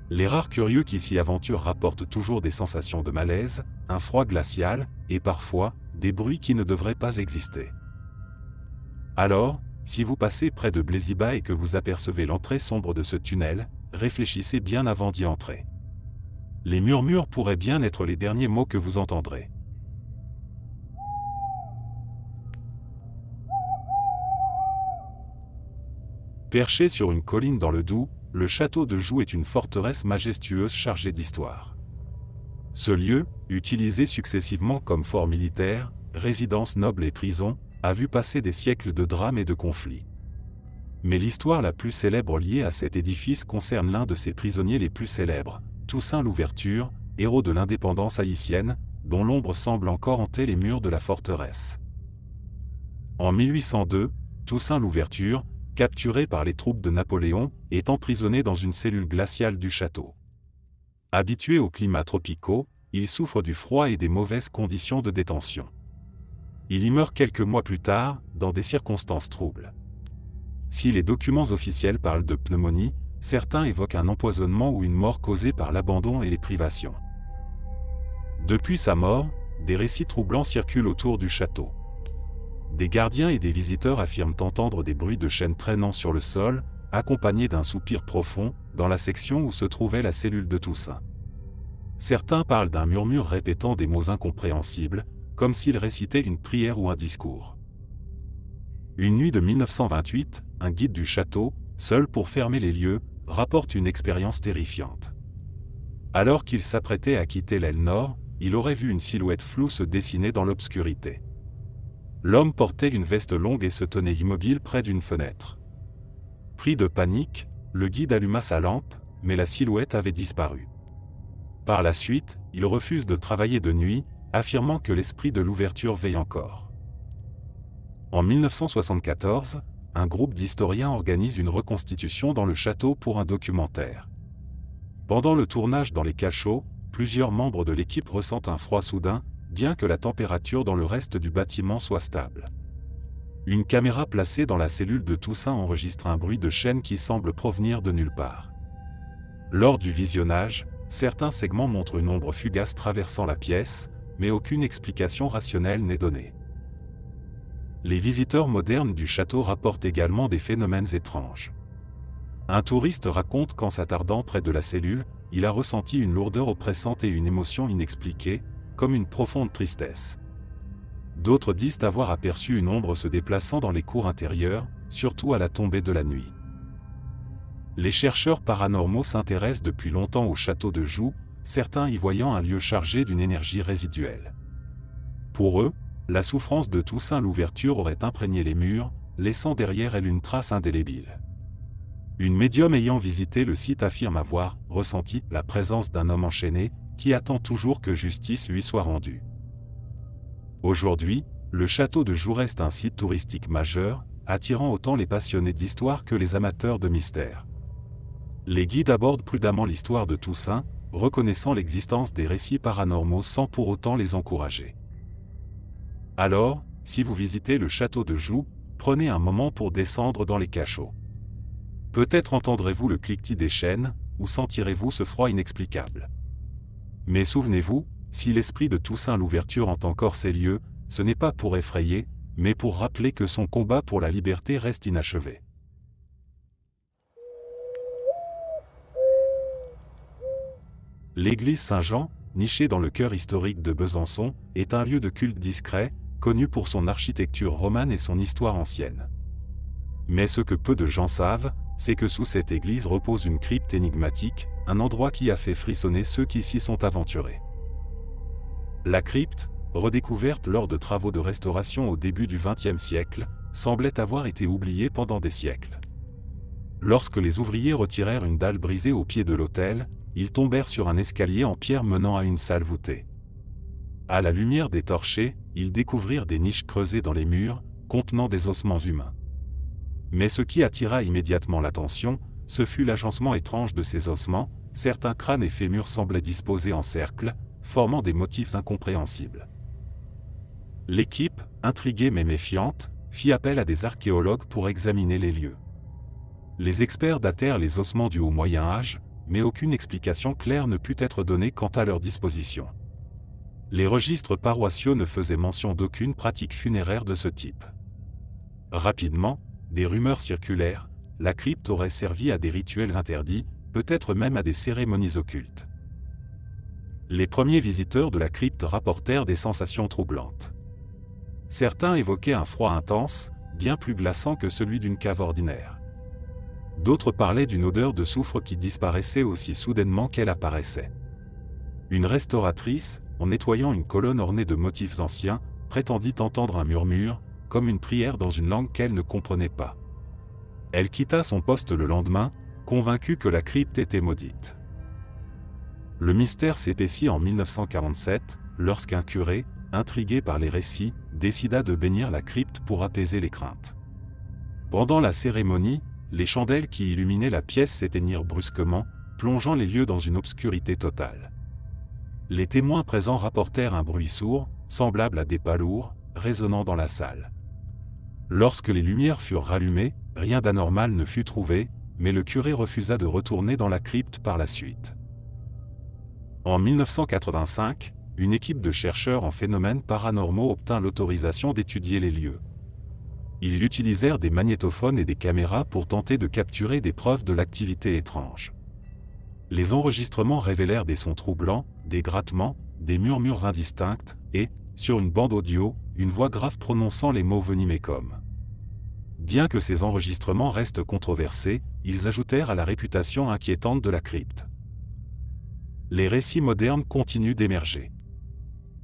Les rares curieux qui s'y aventurent rapportent toujours des sensations de malaise, un froid glacial, et parfois, des bruits qui ne devraient pas exister. Alors, si vous passez près de Bléziba et que vous apercevez l'entrée sombre de ce tunnel, réfléchissez bien avant d'y entrer. Les murmures pourraient bien être les derniers mots que vous entendrez. Perché sur une colline dans le Doubs, le château de Joux est une forteresse majestueuse chargée d'histoire. Ce lieu, utilisé successivement comme fort militaire, résidence noble et prison, a vu passer des siècles de drames et de conflits. Mais l'histoire la plus célèbre liée à cet édifice concerne l'un de ses prisonniers les plus célèbres, Toussaint Louverture, héros de l'indépendance haïtienne, dont l'ombre semble encore hanter les murs de la forteresse. En 1802, Toussaint Louverture, capturé par les troupes de Napoléon, est emprisonné dans une cellule glaciale du château. Habitué aux climats tropicaux, il souffre du froid et des mauvaises conditions de détention. Il y meurt quelques mois plus tard, dans des circonstances troubles. Si les documents officiels parlent de pneumonie, certains évoquent un empoisonnement ou une mort causée par l'abandon et les privations. Depuis sa mort, des récits troublants circulent autour du château. Des gardiens et des visiteurs affirment entendre des bruits de chaînes traînant sur le sol, accompagnés d'un soupir profond, dans la section où se trouvait la cellule de Toussaint. Certains parlent d'un murmure répétant des mots incompréhensibles, comme s'il récitait une prière ou un discours. Une nuit de 1928, un guide du château, seul pour fermer les lieux, rapporte une expérience terrifiante. Alors qu'il s'apprêtait à quitter l'aile nord, il aurait vu une silhouette floue se dessiner dans l'obscurité. L'homme portait une veste longue et se tenait immobile près d'une fenêtre. Pris de panique, le guide alluma sa lampe, mais la silhouette avait disparu. Par la suite, il refuse de travailler de nuit, affirmant que l'esprit de l'ouverture veille encore. En 1974, un groupe d'historiens organise une reconstitution dans le château pour un documentaire. Pendant le tournage dans les cachots, plusieurs membres de l'équipe ressentent un froid soudain, bien que la température dans le reste du bâtiment soit stable. Une caméra placée dans la cellule de Toussaint enregistre un bruit de chaîne qui semble provenir de nulle part. Lors du visionnage, certains segments montrent une ombre fugace traversant la pièce, mais aucune explication rationnelle n'est donnée. Les visiteurs modernes du château rapportent également des phénomènes étranges. Un touriste raconte qu'en s'attardant près de la cellule, il a ressenti une lourdeur oppressante et une émotion inexpliquée, comme une profonde tristesse. D'autres disent avoir aperçu une ombre se déplaçant dans les cours intérieures, surtout à la tombée de la nuit. Les chercheurs paranormaux s'intéressent depuis longtemps au château de Joux, certains y voyant un lieu chargé d'une énergie résiduelle. Pour eux, la souffrance de Toussaint Louverture aurait imprégné les murs, laissant derrière elle une trace indélébile. Une médium ayant visité le site affirme avoir ressenti la présence d'un homme enchaîné, qui attend toujours que justice lui soit rendue. Aujourd'hui, le château de Joux reste un site touristique majeur, attirant autant les passionnés d'histoire que les amateurs de mystère. Les guides abordent prudemment l'histoire de Toussaint, reconnaissant l'existence des récits paranormaux sans pour autant les encourager. Alors, si vous visitez le château de Joux, prenez un moment pour descendre dans les cachots. Peut-être entendrez-vous le cliquetis des chaînes, ou sentirez-vous ce froid inexplicable. Mais souvenez-vous, si l'esprit de Toussaint Louverture hante encore ces lieux, ce n'est pas pour effrayer, mais pour rappeler que son combat pour la liberté reste inachevé. L'église Saint-Jean, nichée dans le cœur historique de Besançon, est un lieu de culte discret, connu pour son architecture romane et son histoire ancienne. Mais ce que peu de gens savent, c'est que sous cette église repose une crypte énigmatique, un endroit qui a fait frissonner ceux qui s'y sont aventurés. La crypte, redécouverte lors de travaux de restauration au début du XXe siècle, semblait avoir été oubliée pendant des siècles. Lorsque les ouvriers retirèrent une dalle brisée au pied de l'autel, ils tombèrent sur un escalier en pierre menant à une salle voûtée. À la lumière des torchers, ils découvrirent des niches creusées dans les murs, contenant des ossements humains. Mais ce qui attira immédiatement l'attention, ce fut l'agencement étrange de ces ossements. Certains crânes et fémurs semblaient disposés en cercle, formant des motifs incompréhensibles. L'équipe, intriguée mais méfiante, fit appel à des archéologues pour examiner les lieux. Les experts datèrent les ossements du Haut Moyen Âge, mais aucune explication claire ne put être donnée quant à leur disposition. Les registres paroissiaux ne faisaient mention d'aucune pratique funéraire de ce type. Rapidement, des rumeurs circulèrent, la crypte aurait servi à des rituels interdits, peut-être même à des cérémonies occultes. Les premiers visiteurs de la crypte rapportèrent des sensations troublantes. Certains évoquaient un froid intense, bien plus glaçant que celui d'une cave ordinaire. D'autres parlaient d'une odeur de soufre qui disparaissait aussi soudainement qu'elle apparaissait. Une restauratrice, en nettoyant une colonne ornée de motifs anciens, prétendit entendre un murmure, comme une prière dans une langue qu'elle ne comprenait pas. Elle quitta son poste le lendemain, convaincue que la crypte était maudite. Le mystère s'épaissit en 1947, lorsqu'un curé, intrigué par les récits, décida de bénir la crypte pour apaiser les craintes. Pendant la cérémonie, les chandelles qui illuminaient la pièce s'éteignirent brusquement, plongeant les lieux dans une obscurité totale. Les témoins présents rapportèrent un bruit sourd, semblable à des pas lourds, résonnant dans la salle. Lorsque les lumières furent rallumées, rien d'anormal ne fut trouvé, mais le curé refusa de retourner dans la crypte par la suite. En 1985, une équipe de chercheurs en phénomènes paranormaux obtint l'autorisation d'étudier les lieux. Ils utilisèrent des magnétophones et des caméras pour tenter de capturer des preuves de l'activité étrange. Les enregistrements révélèrent des sons troublants, des grattements, des murmures indistincts, et, sur une bande audio, une voix grave prononçant les mots venimeux comme. Bien que ces enregistrements restent controversés, ils ajoutèrent à la réputation inquiétante de la crypte. Les récits modernes continuent d'émerger.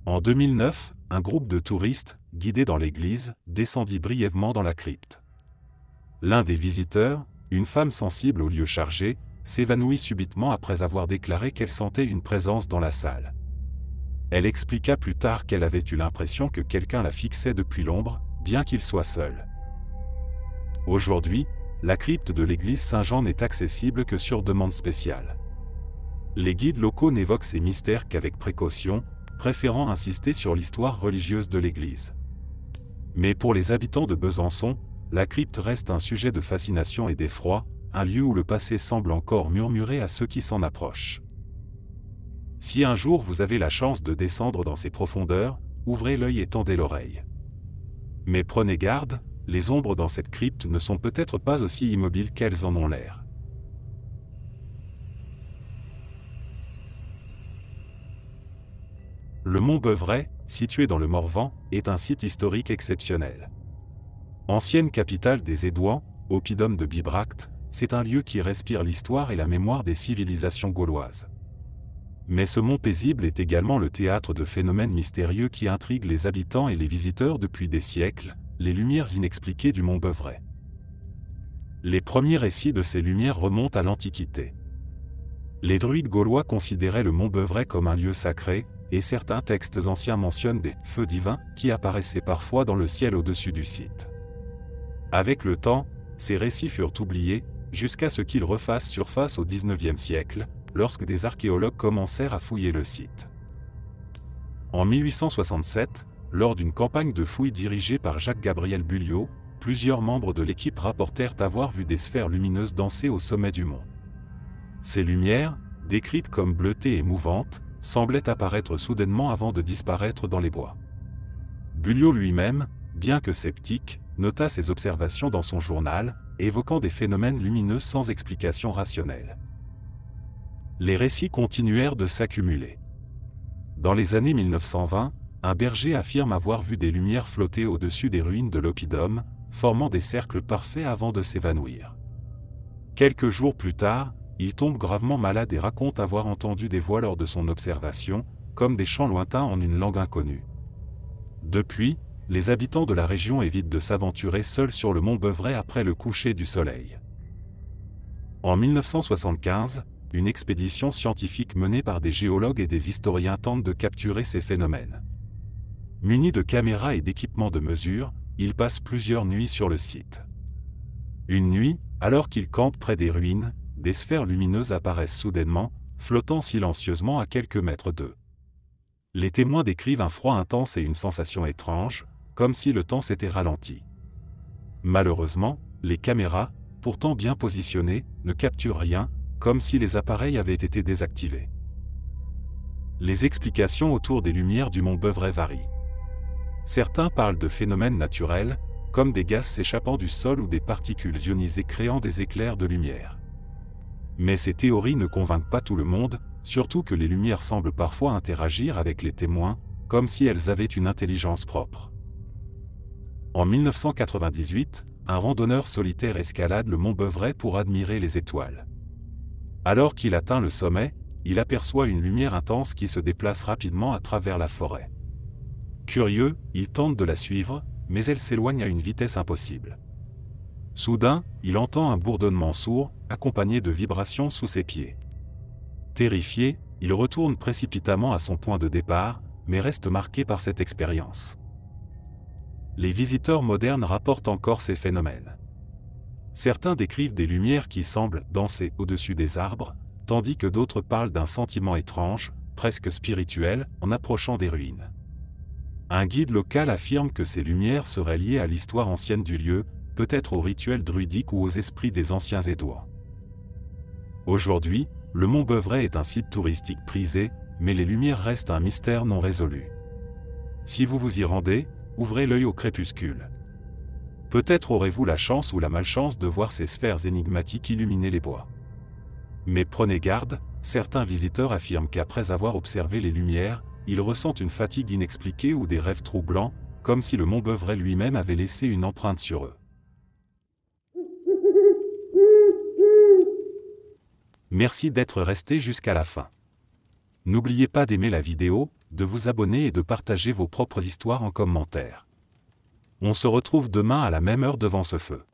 En 2009, un groupe de touristes, guidés dans l'église, descendit brièvement dans la crypte. L'un des visiteurs, une femme sensible aux lieux chargés, s'évanouit subitement après avoir déclaré qu'elle sentait une présence dans la salle. Elle expliqua plus tard qu'elle avait eu l'impression que quelqu'un la fixait depuis l'ombre, bien qu'il soit seul. Aujourd'hui, la crypte de l'église Saint-Jean n'est accessible que sur demande spéciale. Les guides locaux n'évoquent ces mystères qu'avec précaution, préférant insister sur l'histoire religieuse de l'église. Mais pour les habitants de Besançon, la crypte reste un sujet de fascination et d'effroi, un lieu où le passé semble encore murmurer à ceux qui s'en approchent. Si un jour vous avez la chance de descendre dans ces profondeurs, ouvrez l'œil et tendez l'oreille. Mais prenez garde, les ombres dans cette crypte ne sont peut-être pas aussi immobiles qu'elles en ont l'air. Le mont Beuvray, situé dans le Morvan, est un site historique exceptionnel. Ancienne capitale des Édouans, oppidum de Bibracte, c'est un lieu qui respire l'histoire et la mémoire des civilisations gauloises. Mais ce mont paisible est également le théâtre de phénomènes mystérieux qui intriguent les habitants et les visiteurs depuis des siècles, les lumières inexpliquées du mont Beuvray. Les premiers récits de ces lumières remontent à l'Antiquité. Les druides gaulois considéraient le mont Beuvray comme un lieu sacré, et certains textes anciens mentionnent des « feux divins » qui apparaissaient parfois dans le ciel au-dessus du site. Avec le temps, ces récits furent oubliés, jusqu'à ce qu'ils refassent surface au XIXe siècle, lorsque des archéologues commencèrent à fouiller le site. En 1867, lors d'une campagne de fouilles dirigée par Jacques-Gabriel Bulliot, plusieurs membres de l'équipe rapportèrent avoir vu des sphères lumineuses danser au sommet du mont. Ces lumières, décrites comme bleutées et mouvantes, semblaient apparaître soudainement avant de disparaître dans les bois. Bulliot lui-même, bien que sceptique, nota ces observations dans son journal, évoquant des phénomènes lumineux sans explication rationnelle. Les récits continuèrent de s'accumuler. Dans les années 1920, un berger affirme avoir vu des lumières flotter au-dessus des ruines de l'oppidum, formant des cercles parfaits avant de s'évanouir. Quelques jours plus tard, il tombe gravement malade et raconte avoir entendu des voix lors de son observation, comme des chants lointains en une langue inconnue. Depuis, les habitants de la région évitent de s'aventurer seuls sur le mont Beuvray après le coucher du soleil. En 1975, une expédition scientifique menée par des géologues et des historiens tente de capturer ces phénomènes. Munis de caméras et d'équipements de mesure, ils passent plusieurs nuits sur le site. Une nuit, alors qu'ils campent près des ruines, des sphères lumineuses apparaissent soudainement, flottant silencieusement à quelques mètres d'eux. Les témoins décrivent un froid intense et une sensation étrange, comme si le temps s'était ralenti. Malheureusement, les caméras, pourtant bien positionnées, ne capturent rien, comme si les appareils avaient été désactivés. Les explications autour des lumières du mont Beuvray varient. Certains parlent de phénomènes naturels, comme des gaz s'échappant du sol ou des particules ionisées créant des éclairs de lumière. Mais ces théories ne convainquent pas tout le monde, surtout que les lumières semblent parfois interagir avec les témoins, comme si elles avaient une intelligence propre. En 1998, un randonneur solitaire escalade le mont Beuvray pour admirer les étoiles. Alors qu'il atteint le sommet, il aperçoit une lumière intense qui se déplace rapidement à travers la forêt. Curieux, il tente de la suivre, mais elle s'éloigne à une vitesse impossible. Soudain, il entend un bourdonnement sourd, accompagné de vibrations sous ses pieds. Terrifié, il retourne précipitamment à son point de départ, mais reste marqué par cette expérience. Les visiteurs modernes rapportent encore ces phénomènes. Certains décrivent des lumières qui semblent danser au-dessus des arbres, tandis que d'autres parlent d'un sentiment étrange, presque spirituel, en approchant des ruines. Un guide local affirme que ces lumières seraient liées à l'histoire ancienne du lieu, peut-être aux rituels druidiques ou aux esprits des anciens Édouards. Aujourd'hui, le mont Beuvray est un site touristique prisé, mais les lumières restent un mystère non résolu. Si vous vous y rendez, ouvrez l'œil au crépuscule. Peut-être aurez-vous la chance ou la malchance de voir ces sphères énigmatiques illuminer les bois. Mais prenez garde, certains visiteurs affirment qu'après avoir observé les lumières, ils ressentent une fatigue inexpliquée ou des rêves troublants, comme si le mont Beuvray lui-même avait laissé une empreinte sur eux. Merci d'être resté jusqu'à la fin. N'oubliez pas d'aimer la vidéo, de vous abonner et de partager vos propres histoires en commentaire. On se retrouve demain à la même heure devant ce feu.